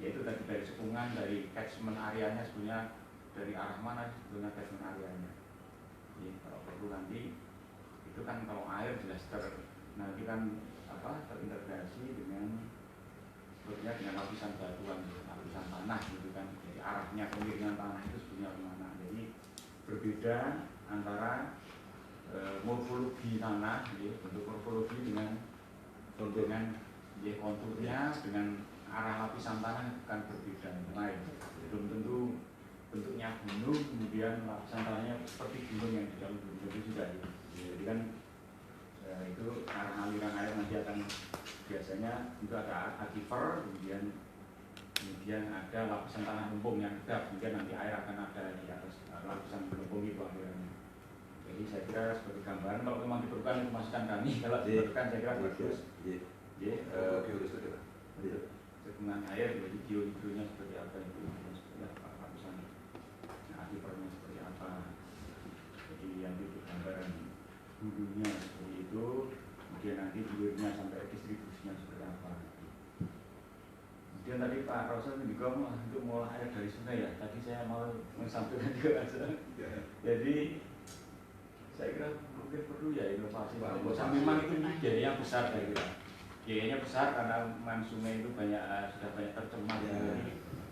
yaitu tadi dari cekungan, dari catchment areanya sebenarnya dari arah mana sebetulnya catchment areanya. Jadi kalau perlu nanti itu kan kalau air jelas nanti kan terintegrasi dengan sebetulnya dengan lapisan batuan, lapisan tanah gitu kan. Jadi arahnya kemiringan tanah itu sebetulnya kemana. Jadi berbeda antara morfologi tanah, bentuk morfologi dengan konturnya dengan arah lapisan tanah kan berbeda lain. Belum tentu bentuknya gunung kemudian lapisan tanahnya seperti gunung yang di dalam gunung itu juga. Jadi kan itu arah aliran air nanti akan biasanya itu ada aquifer, kemudian ada lapisan tanah lempung yang kedap, kemudian nanti air akan ada di atas lapisan lempung itu alirannya. Jadi saya kira sebagai gambaran kalau memang diperlukan masukan kami, kalau diperlukan saya kira bagus. Cekungan air, jadi geohidronya seperti apa itu, seperti apa lapisan aquifernya seperti apa. Jadi yang itu gambaran hulunya seperti itu, kemudian nanti hilirnya sampai distribusinya seperti apa. Kemudian tadi Pak Rosa juga untuk mengolah air dari sungai ya. Tadi saya mau menyampaikan juga jadi saya kira mungkin perlu ya inovasi. Memang itu biayanya besar saya kira. Biayanya besar karena memang sungai itu sudah banyak tercemar.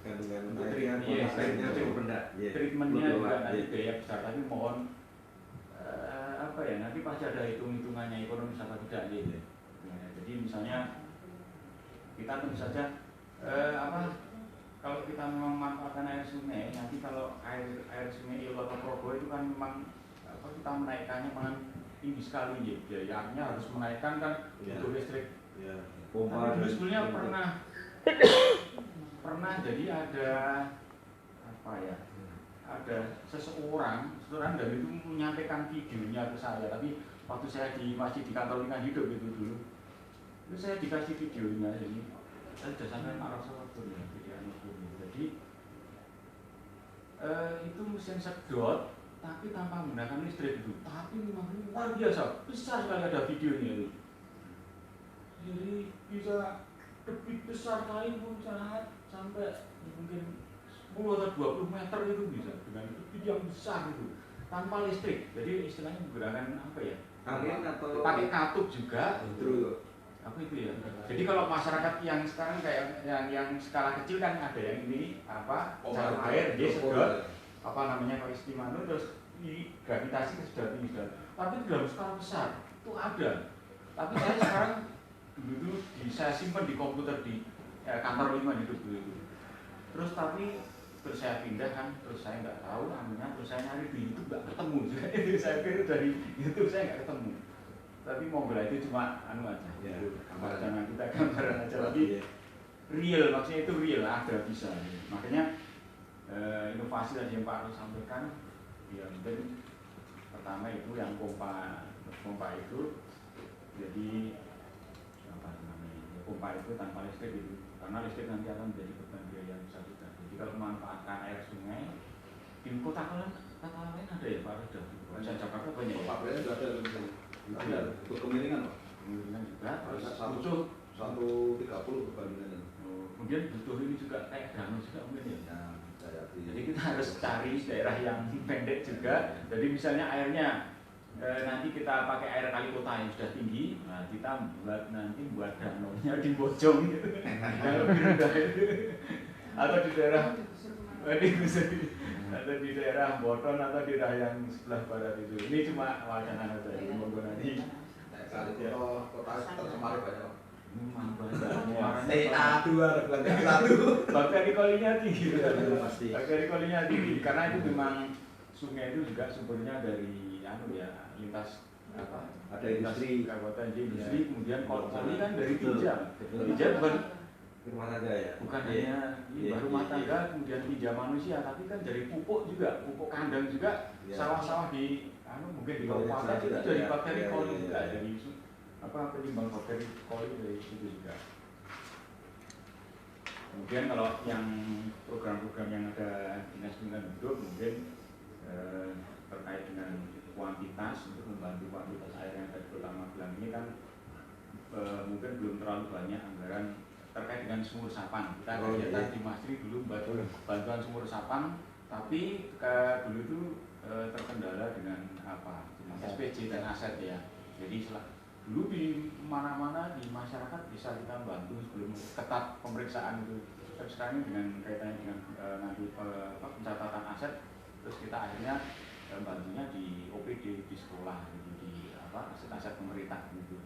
Untuk treatmentnya cukup rendah. Treatmentnya juga nanti biaya besar, tapi mohon nanti pasti ada hitung-hitungannya ekonomis apa tidak gitu. Jadi misalnya kita tentu saja kalau kita memang memanfaatkan air sungai, nanti kalau air sungai Iolo atau Progo itu kan memang kita menaikkannya memang tinggi sekali ya. Biayanya harus menaikkan kan untuk listrik. Pompa dan sebenarnya pernah jadi ada ada seseorang dan itu menyampaikan videonya ke saya, tapi waktu saya masih di kantor lingkungan hidup itu dulu, itu saya dikasih videonya. Jadi saya sudah sampai arah waktu ya, jadi itu mesin sedot tapi tanpa menggunakan listrik itu, tapi memang luar biasa besar sekali, ada videonya itu. Jadi bisa debit besar kali pun sampai mungkin 10 atau 20 meter itu bisa dengan debit yang besar itu tanpa listrik. Jadi istilahnya menggunakan angin atau pakai katup juga. Apa itu ya. Jadi kalau masyarakat yang sekarang kayak yang skala kecil kan ada yang ini jalur air dia sedot kalau istimanu terus gravitasi ke sedot ini sedot. Tapi dalam skala besar itu ada. Tapi saya sekarang dulu saya simpan di komputer di kantor lingkungan hidup dulu itu. Terus saya pindah kan, terus saya nggak tahu terus saya nyari di YouTube nggak ketemu. Itu saya pikir dari YouTube saya nggak ketemu. Tapi mobil itu cuma aja. Gambaran kita gambaran aja, tapi real, maksudnya itu real ada bisa. Makanya inovasi tadi yang Pak Ros sampaikan, ya mungkin pertama itu yang pompa itu, jadi pompa itu tanpa listrik itu, karena listrik nanti akan menjadi beban biaya yang besar juga. Jadi kalau memanfaatkan air sungai di kota lain ada ya Pak Ros? Di Jakarta banyak. Papanya sudah ada untuk kemiringan Pak. Kemiringan juga. Terus 130 perbandingannya. Kemudian butuh ini juga kayak danau juga mungkin ya. Jadi kita harus cari daerah yang pendek juga. Jadi misalnya airnya nanti kita pakai air kali kota yang sudah tinggi, nah kita buat danaunya di Bojong gitu, yang lebih rendah itu, atau di daerah atau di daerah Boton atau di daerah yang sebelah barat itu. Ini cuma wacana saja, monggo nanti. Kali kota tercemar banyak. Memang banyak, muaranya TA2 bukan TA1. bakteri kolinya tinggi. Pasti. Bakteri kolinya tinggi karena itu memang sungai itu juga sumbernya dari lintas Ada industri. kabupaten industri, kemudian Betul. koli kan dari Betul. tinja. Betul. Tinja bukan Rumah tangga ya. bukan Iya. hanya Iya, rumah iya, tangga, kemudian tinja manusia, tapi kan dari pupuk juga, pupuk kandang juga, Iya. sawah-sawah di mungkin di Iya, kabupaten iya, itu iya, dari iya, bakteri iya, koli iya, juga, iya. dari penyumbang bakteri koli dari itu juga. Kemudian kalau yang program-program yang ada dinas lingkungan hidup mungkin terkait dengan kuantitas untuk membantu kuantitas air yang ada di Kota Magelang ini kan mungkin belum terlalu banyak anggaran terkait dengan sumur resapan. Kita ada kegiatan di Masri dulu bantuan sumur resapan, tapi dulu itu terkendala dengan SPJ dan aset ya. Jadi dulu di mana-mana di masyarakat bisa kita bantu sebelum ketat pemeriksaan itu. Terus sekarang dengan kaitannya dengan nanti pencatatan aset, terus kita akhirnya bantunya di OPD di sekolah gitu, di aset-aset pemerintah gitu.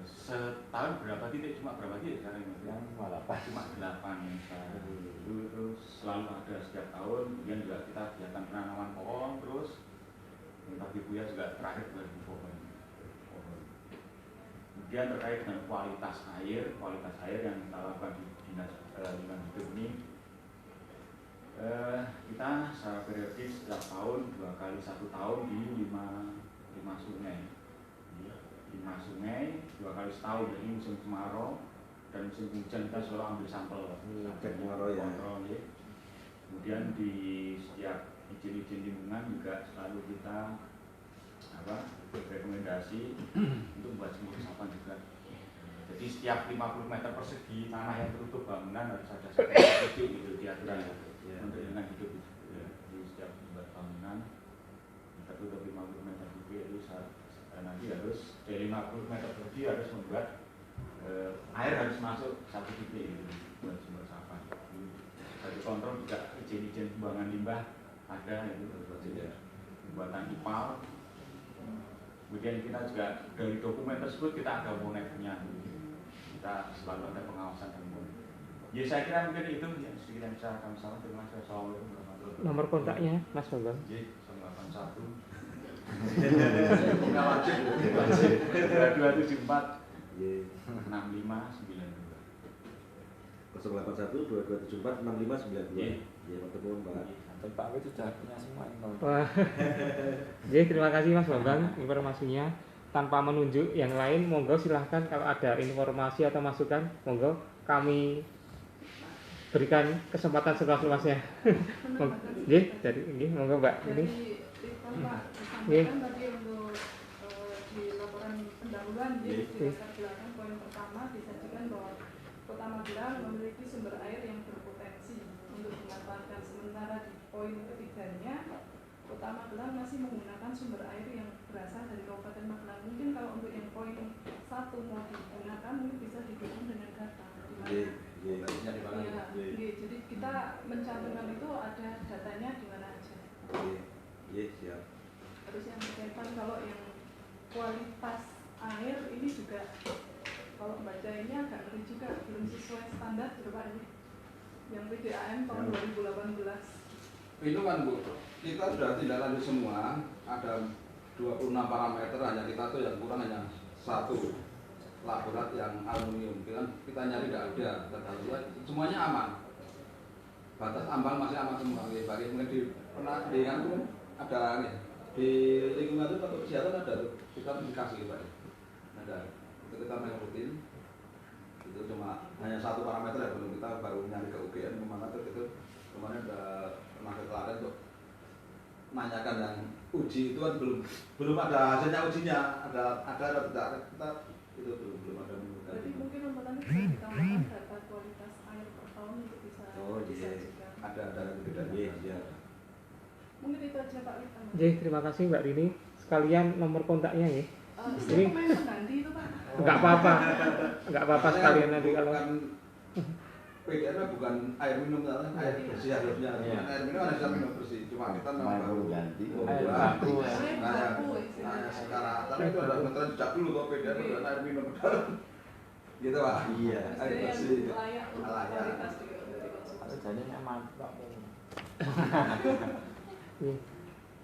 Setahun berapa titik? Cuma berapa titik sekarang ini? Cuma 8 sekarang. Dulu itu selalu ada setiap tahun. Kemudian juga kita kegiatan penanaman pohon terus. Tapi Buya juga terakhir 2000 pohon. Kemudian terkait dengan kualitas air yang kita lakukan di dinas lingkungan hidup ini, kita secara periodis setiap tahun 2 kali 1 tahun di 5 sungai. 5 sungai 2 kali setahun, jadi musim kemarau dan musim hujan kita selalu ambil sampel kemarau ya. Ya. Kemudian di setiap izin-izin lingkungan juga selalu kita rekomendasi untuk membuat sumur resapan juga. Jadi setiap 50 meter persegi tanah yang tertutup bangunan harus ada satu titik gitu di aturan untuk lingkungan hidup. Jadi setiap membuat bangunan tertutup 50 meter persegi itu nanti harus dari 50 meter persegi harus membuat air harus masuk satu titik gitu buat sumur resapan. Dari kontrol juga izin-izin pembuangan limbah ada itu pembuatan IPAL. Kemudian kita juga dari dokumen tersebut kita ada monitornya, kita selalu ada pengawasan dan monitor. Ya saya kira mungkin itu yang sedikit yang bisa kami sampaikan. Terima kasih. Assalamualaikum warahmatullahi wabarakatuh. Nomor kontaknya Mas Bambang. J 081 081 2274 6592. Ya, ketemu Mbak. Pak itu sudah punya semua ini. Wah. Jadi terima kasih Mas Bambang informasinya. Tanpa menunjuk yang lain, monggo silahkan kalau ada informasi atau masukan, monggo kami berikan kesempatan seluas-luasnya. Jadi monggo Mbak ini. Disampaikan tadi untuk di laporan pendahuluan di latar belakang poin pertama disajikan bahwa Kota Magelang memiliki sumber air yang berpotensi untuk dimanfaatkan, sementara di poin ketiganya Kota Magelang masih menggunakan sumber air yang berasal dari Kabupaten Magelang. Mungkin kalau untuk yang poin 1 mau digunakan mungkin bisa didukung dengan data jadi kita mencantumkan itu ada datanya di mana aja. Siap. Terus yang berkaitan kalau yang kualitas air ini juga kalau baca ini agak ngeri juga, belum sesuai standar berapa ini yang PDAM tahun 2018. Itu kan Bu, kita sudah tindak lanjut semua, ada 26 parameter, hanya kita tuh yang kurang hanya 1 laborat yang aluminium. Kita nyari tidak ada, semuanya aman. Batas ambang masih aman semua. Bagi mungkin di kan ada nih, di lingkungan itu untuk kesehatan ada tuh, kita dikasih Pak. Ada, itu kita main rutin. Itu cuma hanya 1 parameter ya, belum kita baru nyari ke UGM kemana tuh itu kemarin ada tenaga kelarin untuk nanyakan yang uji itu kan belum ada hasilnya ujinya, ada atau tidak kita itu belum ada. Jadi mungkin untuk bisa ditambahkan data kualitas air per tahun untuk bisa disajikan. Ada bedanya. Mungkin itu aja Pak Wita. Terima kasih Mbak Rini. Sekalian nomor kontaknya ya. Ini main pengganti itu Pak. Enggak apa-apa sekalian nanti kalau PDN bukan air minum, air bersih harusnya. Air minum harus minum bersih. Cuma kita memang baru ganti. Air baku. Sekarang, tapi itu ada meteran sejak dulu kok PDN bukan air minum. Gitu Pak. Iya. Air Maksudnya bersih. yang layak untuk Layak. kualitas dari konsumen. Jadi nyaman Pak. Ini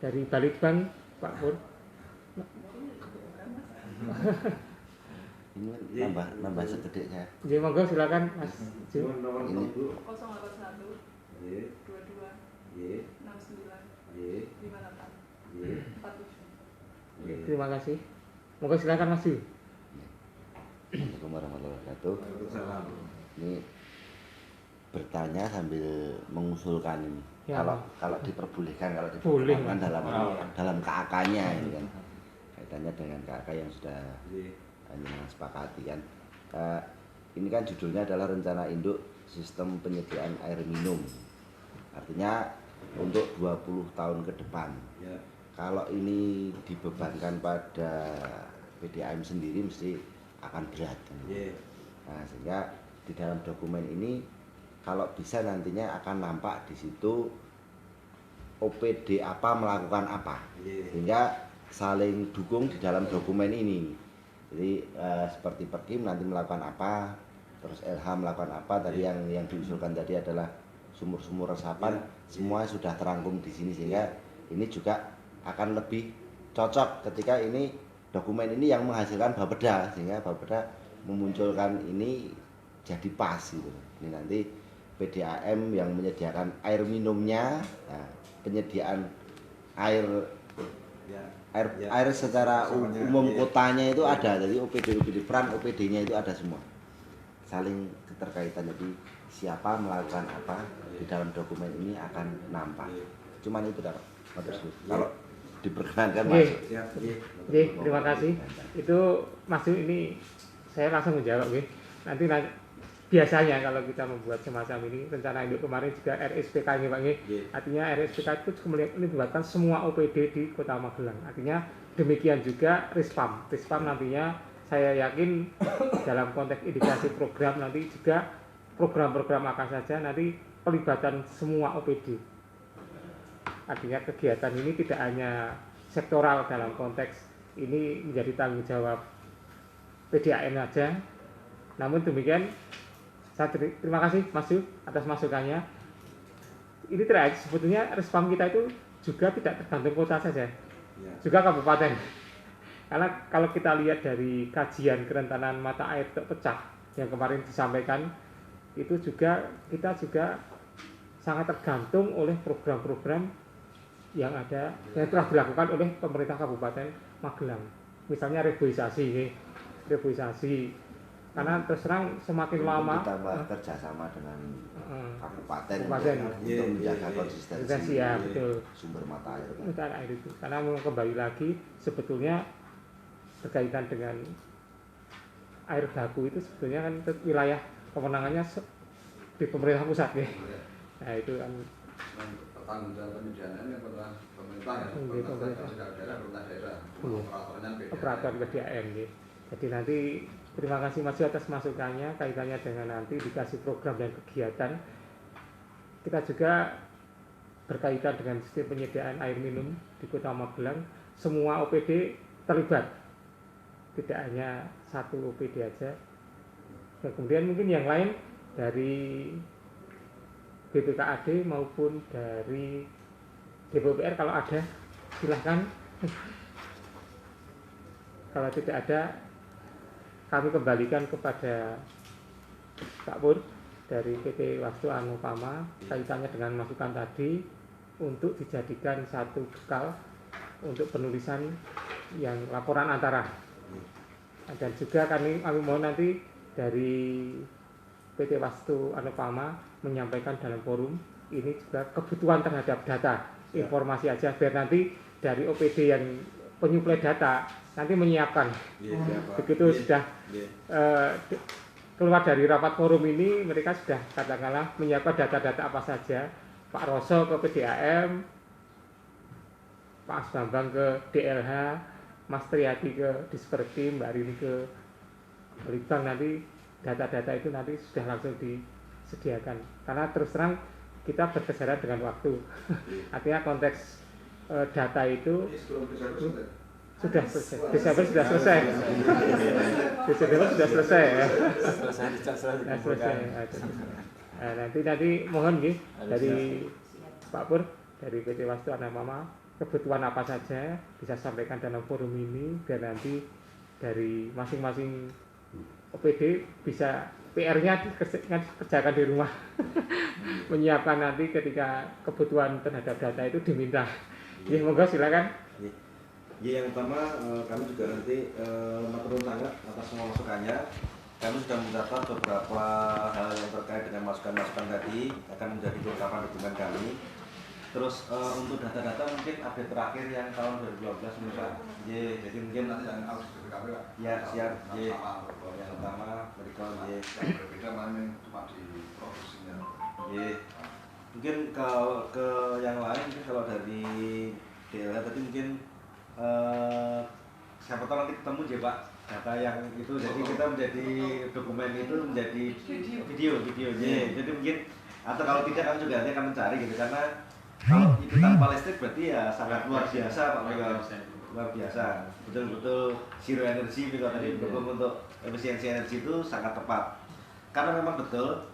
dari Balitbank Pak Pur. Ini nambah sekedek saya. Jadi monggo silakan Mas Ju. Nomor Ini. 081 Y 22 Y 69 Y 58 Y 47. Y. Terima kasih. Monggo silakan Mas Ju. Assalamualaikum warahmatullahi wabarakatuh. Waalaikumsalam. Ini bertanya sambil mengusulkan ini. Ya. Kalau diperbolehkan, kalau Boleh, diperbolehkan Mas. dalam KAK-nya ini kan. Kaitannya dengan KAK yang sudah Y. hanya sepakati kan. Ini kan judulnya adalah Rencana Induk Sistem Penyediaan Air Minum. Artinya untuk 20 tahun ke depan. Ya. Kalau ini dibebankan pada PDAM sendiri mesti akan berat kan? Y. Nah, sehingga di dalam dokumen ini kalau bisa nantinya akan nampak di situ OPD apa melakukan apa, Y. sehingga saling dukung di dalam dokumen ini. Jadi seperti Perkim nanti melakukan apa, terus LH melakukan apa, tadi yang diusulkan tadi adalah sumur-sumur resapan, semua sudah terangkum di sini, sehingga ini juga akan lebih cocok ketika ini dokumen ini yang menghasilkan Bapeda, sehingga Bapeda memunculkan ini jadi pas gitu. Ini nanti PDAM yang menyediakan air minumnya, nah, penyediaan air Ya. air secara umum Ya. kotanya itu ada, jadi OPD peran OPD-nya itu ada semua, saling keterkaitan. Jadi siapa melakukan apa di dalam dokumen ini akan nampak. Cuman itu dapat kalau diperkenankan Oke. masuk. Ya. Y. Oke, terima kasih. Itu masuk ini saya langsung menjawab nggih. Nanti biasanya kalau kita membuat semacam ini rencana induk kemarin juga RSPK nggih Pak nggih. Y. Artinya RSPK itu melibatkan semua OPD di Kota Magelang. Artinya demikian juga Rispam. Rispam nantinya saya yakin dalam konteks indikasi program nanti juga program-program akan saja nanti pelibatan semua OPD. Artinya kegiatan ini tidak hanya sektoral dalam konteks ini menjadi tanggung jawab PDAM saja. Namun demikian, saya terima kasih Mas Yu atas masukannya. Ini terakhir sebetulnya Rispam kita itu juga tidak tergantung kota saja, Ya. juga kabupaten. Karena kalau kita lihat dari kajian kerentanan mata air terpecah yang kemarin disampaikan, itu juga kita juga sangat tergantung oleh program-program yang ada yang telah dilakukan oleh pemerintah Kabupaten Magelang. Misalnya reboisasi, karena terus terang semakin lama Ditambah kerjasama dengan kabupaten Kabupaten. untuk menjaga konsistensi ya betul sumber mata air. mata air itu. Karena mau kembali lagi sebetulnya berkaitan dengan air baku itu sebetulnya kan wilayah kewenangannya di pemerintah pusat ya. Nah itu kan Tanggung jawab penyediaan yang pernah pemerintah ya, Iya, pemerintah. pemerintah daerah, Iya. operatornya PDAM. operator PDAM ya. Jadi nanti terima kasih Mas Yu atas masukannya kaitannya dengan nanti dikasih program dan kegiatan. Kita juga berkaitan dengan sistem penyediaan air minum di Kota Magelang, semua OPD terlibat, tidak hanya satu OPD aja. Dan kemudian mungkin yang lain dari BPKAD maupun dari DPUPR kalau ada silahkan. Kalau tidak ada kami kembalikan kepada Pak Pur dari PT Wastu Anupama kaitannya dengan masukan tadi untuk dijadikan satu bekal untuk penulisan yang laporan antara. Dan juga kami mohon nanti dari PT Wastu Anupama menyampaikan dalam forum ini juga kebutuhan terhadap data informasi aja biar nanti dari OPD yang penyuplai data nanti menyiapkan. Begitu sudah keluar dari rapat forum ini mereka sudah katakanlah menyiapkan data-data apa saja. Pak Roso ke PDAM, Pak Bambang ke DLH, Mas Triadi ke Disperkim, Mbak Rini ke Litbang, nanti data-data itu nanti sudah langsung disediakan. Karena terus terang kita berkejaran dengan waktu. Artinya konteks data itu sudah selesai. Desember sudah selesai. Desember sudah selesai ya. Selesai Nah, dikumpulkan. Nah, nanti mohon nggih dari Pak Pur dari PT Wastu Anak Mama kebutuhan apa saja bisa sampaikan dalam forum ini biar nanti dari masing-masing OPD bisa PR-nya dikerjakan di rumah. Menyiapkan nanti ketika kebutuhan terhadap data itu diminta. Ya, monggo silakan. Ya, yang pertama kami juga nanti matur sangat atas semua masukannya. Kami sudah mencatat beberapa hal yang terkait dengan masukan-masukan tadi akan menjadi kelengkapan dokumen kami. Terus untuk data-data mungkin update terakhir yang tahun 2012 ini Pak. Jadi mungkin nanti yang harus BPKP Pak. Ya siap. Yang pertama berikut yang berbeda malah cuma di produksinya. Mungkin ke yang lain mungkin kalau dari DLH tadi mungkin siapa tahu nanti ketemu ya Pak data yang itu, jadi kita menjadi dokumen itu menjadi video. Jadi mungkin atau kalau tidak kami juga nanti akan mencari gitu, karena kalau itu tanpa listrik berarti ya sangat luar biasa Pak Mega, luar biasa, betul-betul zero energy kalau tadi mendukung untuk efisiensi energi itu sangat tepat, karena memang betul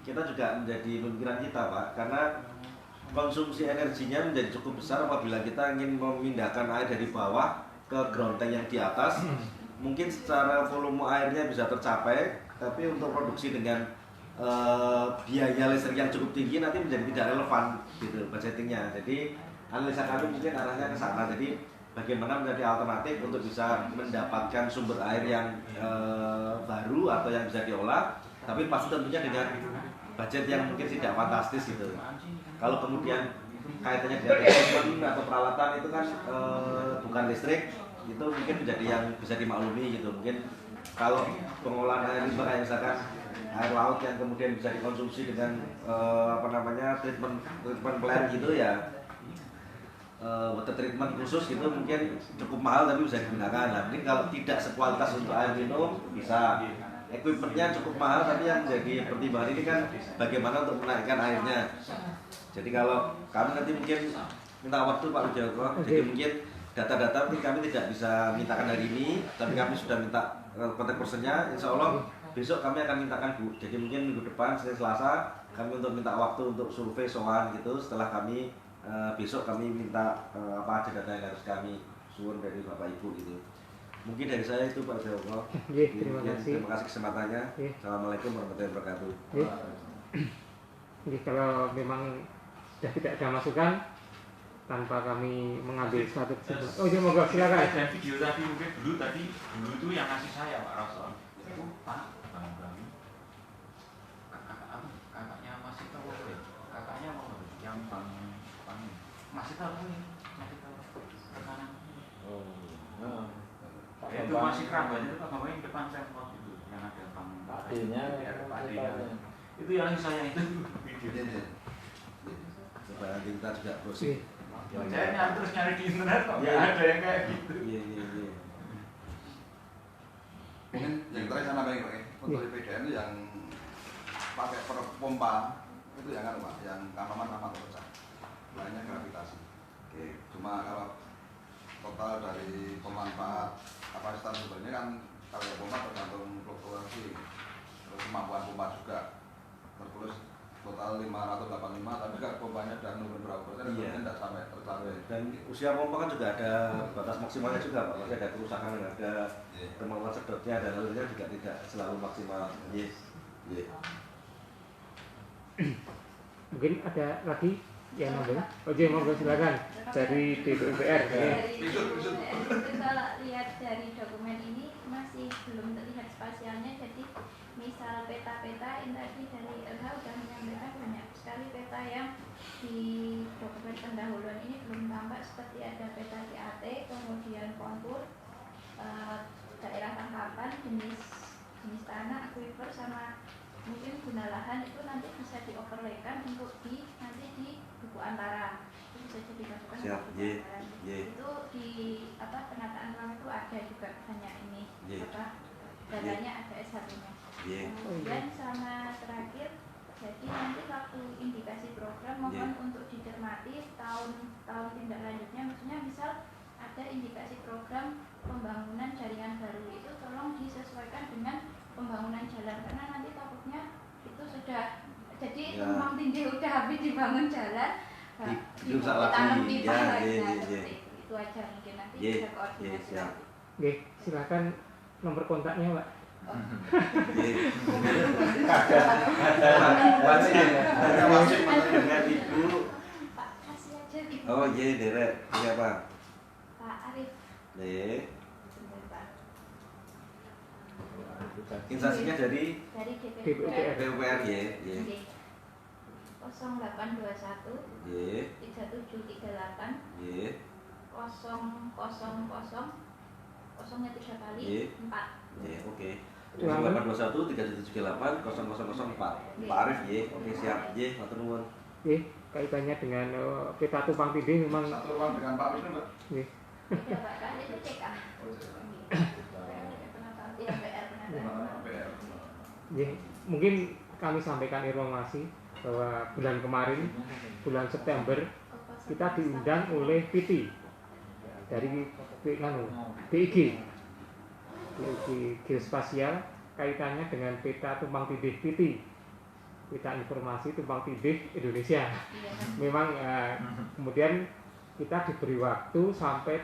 kita juga menjadi pemikiran kita Pak, karena konsumsi energinya menjadi cukup besar apabila kita ingin memindahkan air dari bawah ke ground tank yang di atas. Mungkin secara volume airnya bisa tercapai, tapi untuk produksi dengan biaya listrik yang cukup tinggi nanti menjadi tidak relevan gitu budgetingnya. Jadi analisa kami mungkin arahnya ke sana. Jadi bagaimana menjadi alternatif untuk bisa mendapatkan sumber air yang baru atau yang bisa diolah, tapi pasti tentunya dengan budget yang mungkin tidak fantastis gitu. Kalau kemudian kaitannya dengan equipment atau peralatan itu kan bukan listrik, itu mungkin menjadi yang bisa dimaklumi gitu. Mungkin kalau pengolahan air limbah kayak misalkan air laut yang kemudian bisa dikonsumsi dengan treatment plant gitu ya, water treatment khusus gitu mungkin cukup mahal tapi bisa digunakan. Nah, mungkin kalau tidak sekualitas untuk air minum bisa. Equipmentnya cukup mahal, tapi yang menjadi pertimbangan ini kan bagaimana untuk menaikkan airnya. Jadi kalau kami nanti mungkin minta waktu Pak Wijayanto, jadi mungkin data-data mungkin kami tidak bisa mintakan hari ini, tapi kami sudah minta kontak personnya. Insya Allah besok kami akan mintakan Bu. Jadi mungkin minggu depan Senin Selasa kami untuk minta waktu untuk survei soal gitu. Setelah kami besok kami minta apa aja data yang harus kami suwun dari Bapak Ibu gitu. Mungkin dari saya itu Pak Wijayanto. Terima kasih. Terima kasih kesempatannya. Assalamualaikum warahmatullahi wabarakatuh. Kalau memang sudah tidak ada masukan tanpa kami mengambil suatu kesimpulan. Oh iya, monggo silakan. Dan video tadi mungkin dulu itu yang ngasih saya Pak Rasul. Itu Pak Bang. Kakaknya masih tahu ya? Kakaknya mau yang Bang masih tahu ini, masih tahu rekanan. Itu masih kerabatnya itu Pak Bang yang depan sempot itu yang ada Bang Pakdinya. Itu yang saya itu videonya. Coba nanti kita juga browsing. Saya nyari terus nyari di internet kok nggak ada yang kayak gitu. Iya. Mungkin yang terakhir saya nambahin Pak, untuk IPDN itu yang pakai pompa itu yang kan Pak, yang tanaman sama terpecah, lainnya gravitasi. Cuma kalau total dari pemanfaat kapasitas sumbernya kan kalau pompa tergantung fluktuasi, terus kemampuan pompa juga. Terus total 585, tapi kan pompanya udah menurun berapa persen, kemudian tidak sampai tercapai. Dan usia pompa kan juga ada batas maksimalnya juga Pak. Masih ada kerusakan, ada kemampuan sedotnya dan lainnya juga tidak selalu maksimal. Mungkin ada lagi yang nambah? Oke, monggo silakan dari DPR. Kalau lihat dari dokumen ini masih belum terlihat spasialnya, jadi misal peta-peta ini tadi dari LH sudah menyampaikan banyak sekali peta yang di dokumen pendahuluan ini belum tampak, seperti ada peta TAT, kemudian kontur daerah tangkapan, jenis tanah, aquifer, sama mungkin guna lahan itu nanti bisa dioverlaykan untuk nanti di buku antara, itu bisa jadi masukan untuk buku antara. Itu di penataan ruang itu ada juga banyak ini dananya ada S1-nya. Kemudian sama terakhir, jadi nanti waktu indikasi program mohon untuk dicermati tahun tindak lanjutnya, maksudnya misal ada indikasi program pembangunan jaringan baru, itu tolong disesuaikan tindih udah habis dibangun jalan, Dirusak lagi. ditanam pipa Ya, lagi. iya, Nah, iya, seperti itu aja mungkin nanti Iya, bisa koordinasi siap. lagi. Oke, silakan nomor kontaknya, Pak. Masih dengan Ibu. Pak kasih aja gitu. Oh iya, Derek. Siapa? Pak Arif. Dek. Sebentar, Pak. Instansinya dari Dari DPR. PUPR ya. Iya. 0821 Iya. 3738 Iya. 000 kosongnya 3 kali Iya. 4. Iya, oke. Ulangan. 0821 3738 0004. Pak Arif ya. Oke, siap. Iya, matur nuwun. Oke, kaitannya dengan peta tumpang tindih memang Satu ruang dengan Pak Wisnu, Mbak. Tidak Pak, kan itu CK. Oh, iya. Iya, PR Gimana PR? ya, mungkin kami sampaikan informasi bahwa bulan kemarin, bulan September, kita diundang oleh PT dari DIG Geospasial kaitannya dengan peta tumpang tindih PT, peta informasi tumpang tindih Indonesia. Memang kemudian kita diberi waktu sampai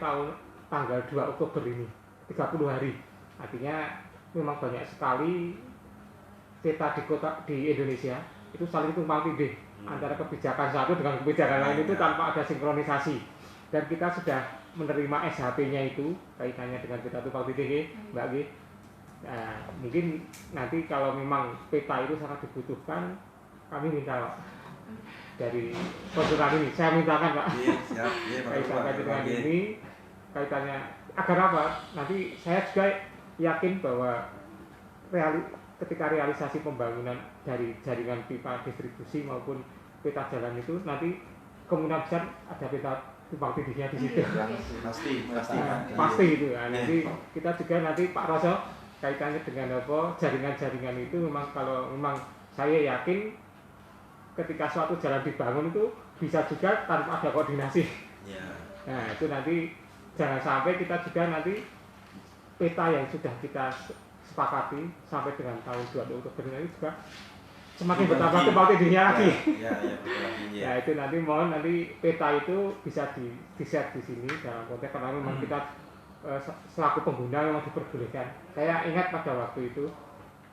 tanggal 2 Oktober ini, 30 hari. Artinya memang banyak sekali peta di Indonesia itu saling tumpang tindih antara kebijakan satu dengan kebijakan lain itu tanpa ada sinkronisasi. Dan kita sudah menerima SHP-nya itu kaitannya dengan peta tumpang tindih, Mbak G. Nah, mungkin nanti kalau memang peta itu sangat dibutuhkan, kami minta Pak, dari konsultan ini, saya mintakan Pak. Iya, siap. Iya, Pak. Kaitannya dengan ini, kaitannya agar apa? Nanti saya juga yakin bahwa ketika realisasi pembangunan dari jaringan pipa distribusi maupun peta jalan itu nanti kemungkinan besar ada peta tumpang tindihnya di situ. Pasti. Pasti itu ya. Nanti kita juga nanti Pak Roso kaitannya dengan apa jaringan-jaringan itu memang kalau memang saya yakin ketika suatu jalan dibangun itu bisa juga tanpa ada koordinasi. Iya. Nah itu nanti jangan sampai kita juga nanti peta yang sudah kita sepakati sampai dengan tahun 20 Oktober ini juga semakin bertambah tumpang tindihnya lagi. Iya, betul lagi. Iya. Nah itu nanti mohon nanti peta itu bisa di-share di sini dalam konteks karena memang kita selaku pengguna memang diperbolehkan. Saya ingat pada waktu itu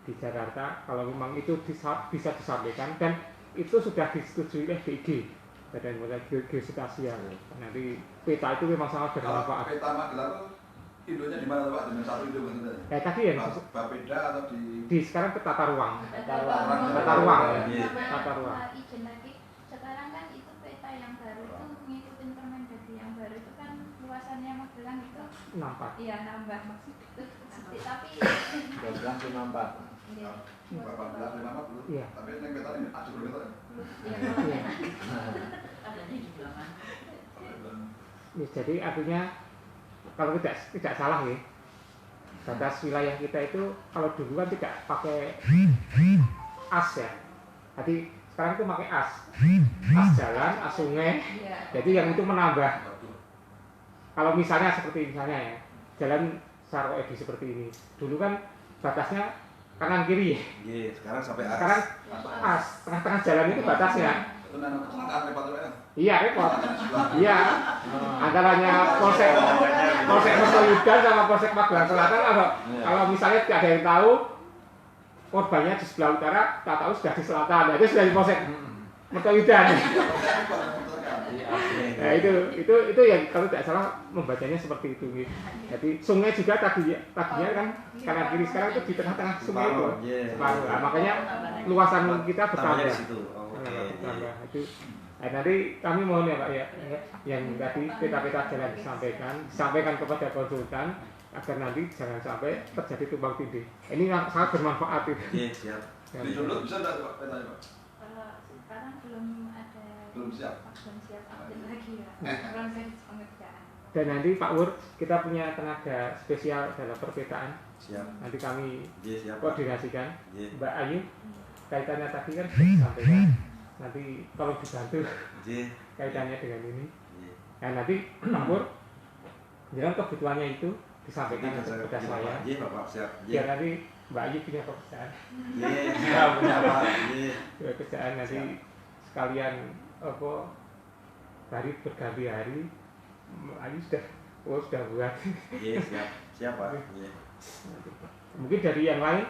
di Jakarta kalau memang itu bisa disampaikan dan itu sudah disetujui oleh DIG Badan Geospasial. Nanti peta itu memang sangat Kalau bermanfaat. peta Magelang itu indonya di mana Pak? Dengan satu indo maksudnya? Tadi ya Bapeda atau di sekarang ke tata ruang. Tata ruang. Iya. Tata ruang. Izin lagi. Sekarang kan itu peta yang baru itu ngikutin Permendagri yang baru itu kan luasannya Magelang itu Nampak. iya nambah maksudnya. Tapi 1254. iya. Bapak bilang 54 belum? Iya. Tapi yang peta ini ada belum peta? Iya. Ya, jadi artinya kalau tidak salah ya batas wilayah kita itu kalau dulu kan tidak pakai as ya. Jadi sekarang itu pakai as jalan, as sungai. Jadi yang itu menambah. Kalau misalnya seperti misalnya ya jalan Saro Edi seperti ini. Dulu kan batasnya kanan kiri. Iya, sekarang sampai as. Sekarang as tengah-tengah jalan itu batasnya. Itu nano kecelakaan repot ya? Iya repot. Iya. Antaranya Polsek Mertoyudan sama Polsek Magelang Selatan kalau misalnya tidak ada yang tahu korbannya di sebelah utara, tak tahu sudah di selatan. Nah, itu sudah di Polsek Mertoyudan. Nah itu yang kalau tidak salah membacanya seperti itu gitu. Jadi sungai juga tadinya kan kanan kiri, sekarang itu di tengah-tengah sungai itu. Separuh. Nah, makanya luasan kita bertambah. Di situ. Oh, oke. Bertambah. Itu nanti kami mohon ya Pak ya, yang tadi peta-peta jalan disampaikan kepada konsultan agar nanti jangan sampai terjadi tumpang tindih. Ini sangat bermanfaat itu. Iya, siap. Di dulu bisa enggak Pak petanya Pak? Sekarang belum ada. Belum siap. Belum siap update lagi ya. Proses pengerjaan. Dan nanti Pak Wur kita punya tenaga spesial dalam perpetaan. Siap. Nanti kami Iya, siap. koordinasikan. Iya. Mbak Ayu kaitannya tadi kan sudah disampaikan. Nanti kalau dibantu Iya. kaitannya dengan ini. Iya. Nah nanti Pak Wur jangan kebutuhannya itu disampaikan kepada saya. Iya, Bapak, siap. Biar nanti Mbak Ayu punya pekerjaan. Iya, punya Pak. Iya. Punya pekerjaan nanti sekalian apa hari berganti hari ini sudah buat. Iya, siap Pak. Iya. Mungkin dari yang lain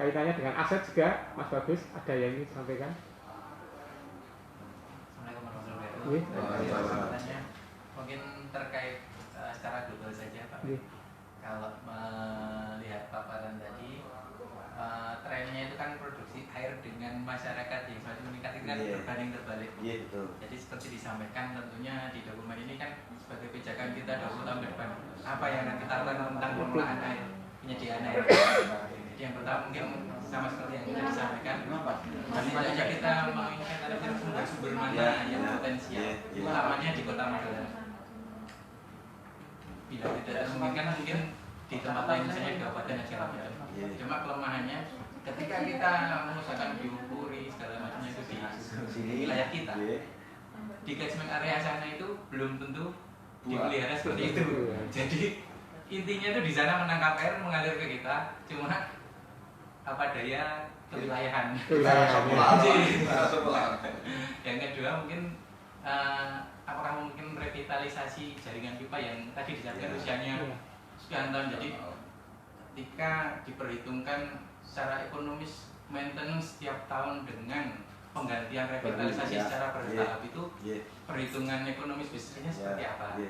kaitannya dengan aset juga Mas Bagus ada yang ingin disampaikan? Assalamualaikum warahmatullahi Iya. wabarakatuh. Pertanyaannya mungkin terkait secara global saja Pak. Iya. Kalau melihat paparan tadi, trennya itu kan produksi air dengan masyarakat yang semakin meningkat itu kan Iya. berbanding terbalik. Iya, betul. Jadi seperti disampaikan tentunya di dokumen ini kan sebagai pijakan kita 20 tahun ke depan, apa yang akan kita lakukan tentang pengelolaan air, penyediaan air. Jadi yang pertama mungkin sama seperti yang kita disampaikan, setidaknya kita menginginkan ada sumber-sumber mana yang potensial, utamanya di Kota Magelang. Bila tidak memungkinkan mungkin di tempat lain misalnya di kabupaten dan segala macam. Cuma kelemahannya ketika kita mengusahakan diukuri segala macamnya itu di wilayah kita, di catchment area sana itu belum tentu dipelihara seperti itu. Jadi intinya itu di sana menangkap air mengalir ke kita, cuma apa daya kewilayahan. Yang kedua mungkin apakah mungkin revitalisasi jaringan pipa yang tadi disampaikan usianya sekian tahun. Jadi ketika diperhitungkan secara ekonomis maintenance setiap tahun dengan penggantian revitalisasi secara bertahap itu perhitungan ekonomis bisnisnya seperti apa.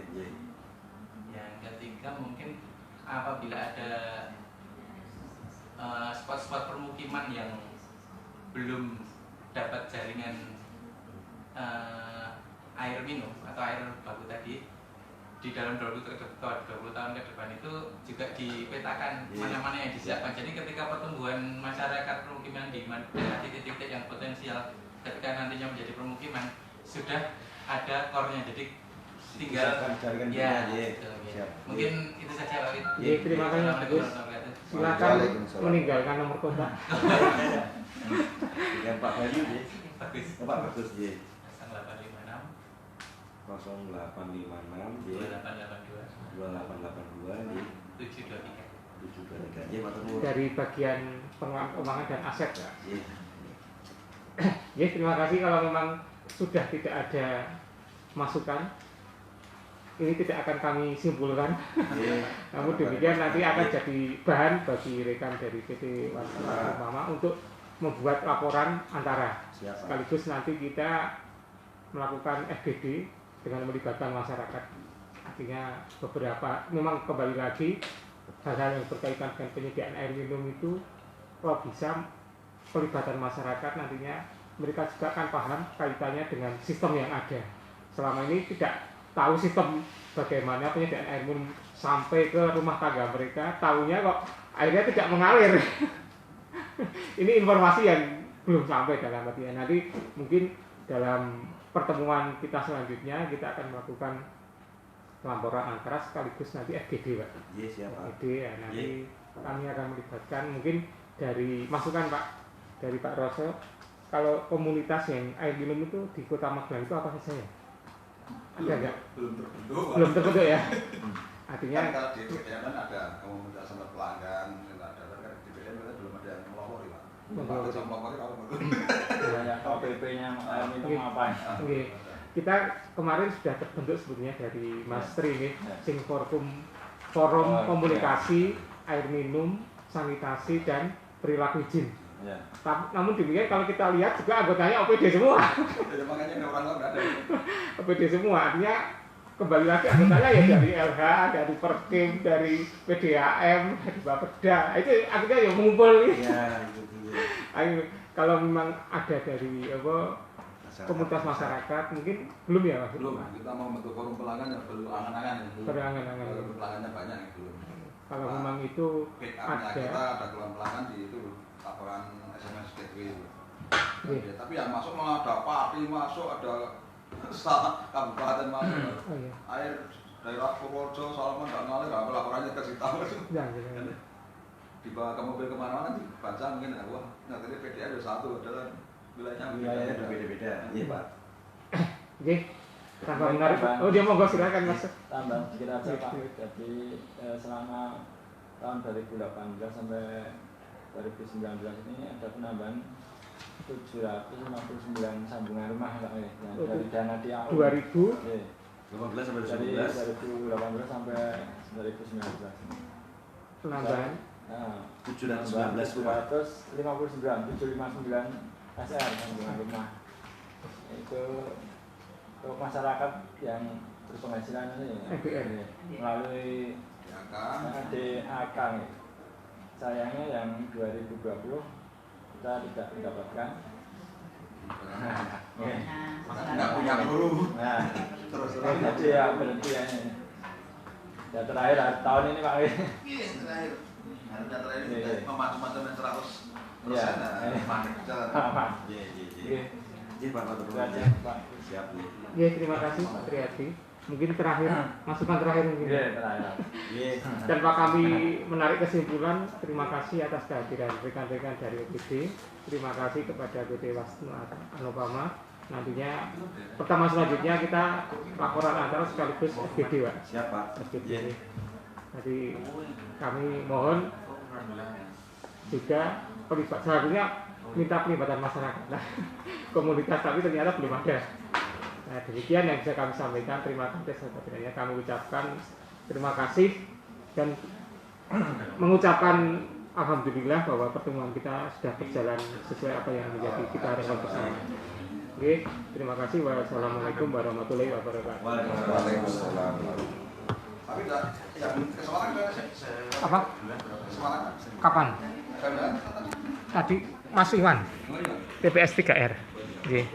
Yang ketiga mungkin apabila ada spot-spot permukiman yang belum dapat jaringan air minum atau air baku tadi, di dalam 20 tahun ke depan itu juga dipetakan mana-mana yang disiapkan. Jadi ketika pertumbuhan masyarakat permukiman di titik-titik yang potensial ketika nantinya menjadi permukiman sudah ada core-nya, jadi tinggal ya, mungkin itu saja Pak. Terima kasih Bagus. Silakan meninggalkan nomor kontak. Dengan Pak Bayu ya. Bagus. Pak Bagus ya. 0856 0856 2882 2882 di 723. Ya, Pak Tenggur. Dari bagian pengelolaan keuangan dan aset ya. Iya. Terima kasih. Kalau memang sudah tidak ada masukan, ini tidak akan kami simpulkan. Namun demikian nanti akan jadi bahan bagi rekan dari PT Waspada Mama untuk membuat laporan antara. Sekaligus nanti kita melakukan FGD dengan melibatkan masyarakat. Artinya beberapa, memang kembali lagi hal-hal yang berkaitan dengan penyediaan air minum itu kalau bisa pelibatan masyarakat nantinya mereka juga akan paham kaitannya dengan sistem yang ada. Selama ini tidak tahu sistem bagaimana penyediaan air minum sampai ke rumah tangga mereka, tahunya kok airnya tidak mengalir. Ini informasi yang belum sampai dalam artian nanti mungkin dalam pertemuan kita selanjutnya kita akan melakukan laporan antara sekaligus nanti FGD Pak. Iya siap Pak. FGD ya, nanti kami akan melibatkan mungkin dari masukan Pak dari Pak Roso. Kalau komunitas yang air minum itu di Kota Magelang itu apa saja ya? Ada nggak? Belum terbentuk ya. Artinya kan kalau di DPM kan ada komunitas sama pelanggan, ada kan di DPM kita belum ada yang melopori Pak. Kalau sama melopori kalau bagus. OPP-nya minum apa? Oke. Kita kemarin sudah terbentuk sebetulnya dari Mas Tri ini, Sing Forum Komunikasi Air Minum, Sanitasi dan Perilaku Izin. Ya. Namun demikian kalau kita lihat juga anggotanya OPD semua. Jadi makanya orang nggak ada. OPD semua, artinya kembali lagi anggotanya ya dari LH, dari Perkim, dari PDAM, dari Bapeda. Itu akhirnya yang mengumpul. Ya, itu. Kalau memang ada dari apa komunitas masyarakat mungkin belum ya Mas? Belum, kita mau bentuk forum pelanggan yang belum angan-angan ya. Berangan-angan. Pelanggannya banyak yang belum. Kalau memang itu ada kita ada keluhan pelanggan di itu laporan SMS gateway. Ya, tapi yang masuk malah ada Pati masuk, ada kabupaten masuk. Oh, iya. Air daerah Purworejo, Salaman nggak ngalir, laporannya ke kita. Ya. Dibawa ke mobil kemana-mana dibaca mungkin ya, wah nanti PDA ada satu adalah wilayahnya berbeda-beda. Iya Pak. Oke. Tambah menarik. Oh dia mau silakan Mas. Tambah sedikit aja Pak. Jadi selama tahun 2018 sampai 2019 ini ada penambahan 759 sambungan rumah Pak ya. Dari dana DAO 2000 Iya. 15 sampai Dari 2019 2018 sampai 2019. penambahan Nah, 719 rumah. 759 SR sambungan rumah. Itu untuk masyarakat yang berpenghasilan ini MPR. melalui DAK. Sayangnya yang 2020 kita tidak mendapatkan. Nggak punya guru. Nah, Terus jadi ya berhenti ya ini. Ya terakhir tahun ini Pak. Iya, terakhir. Harga terakhir Iya. memacam-macam 100%. Iya. Jalan. Pak. Iya, iya, iya. Oke. Izin Pak Matur Itu nuwun. aja, Pak. Siap nih. Ya, terima kasih Pak Triadi. Mungkin terakhir, masukan terakhir mungkin. Iya, terakhir. Iya. Tanpa kami menarik kesimpulan, terima kasih atas kehadiran rekan-rekan dari OPD. Terima kasih kepada PT Wisnu Anupama. Nantinya pertemuan selanjutnya kita laporan antara sekaligus FGD, Pak. Siap Pak. FGD. Iya. Jadi kami mohon juga seharusnya minta pelibatan masyarakat. Nah, komunitas tapi ternyata belum ada. Nah, demikian yang bisa kami sampaikan. Terima kasih sebenarnya kami ucapkan terima kasih dan mengucapkan alhamdulillah bahwa pertemuan kita sudah berjalan sesuai apa yang menjadi kita harapkan bersama. Oke, terima kasih. Wassalamualaikum warahmatullahi wabarakatuh. Waalaikumsalam. Tapi enggak yang ke Semarang enggak sih? Apa? Semarang. Kapan? Kan Tadi Mas Iwan, Oh iya. TPS 3R. Oke.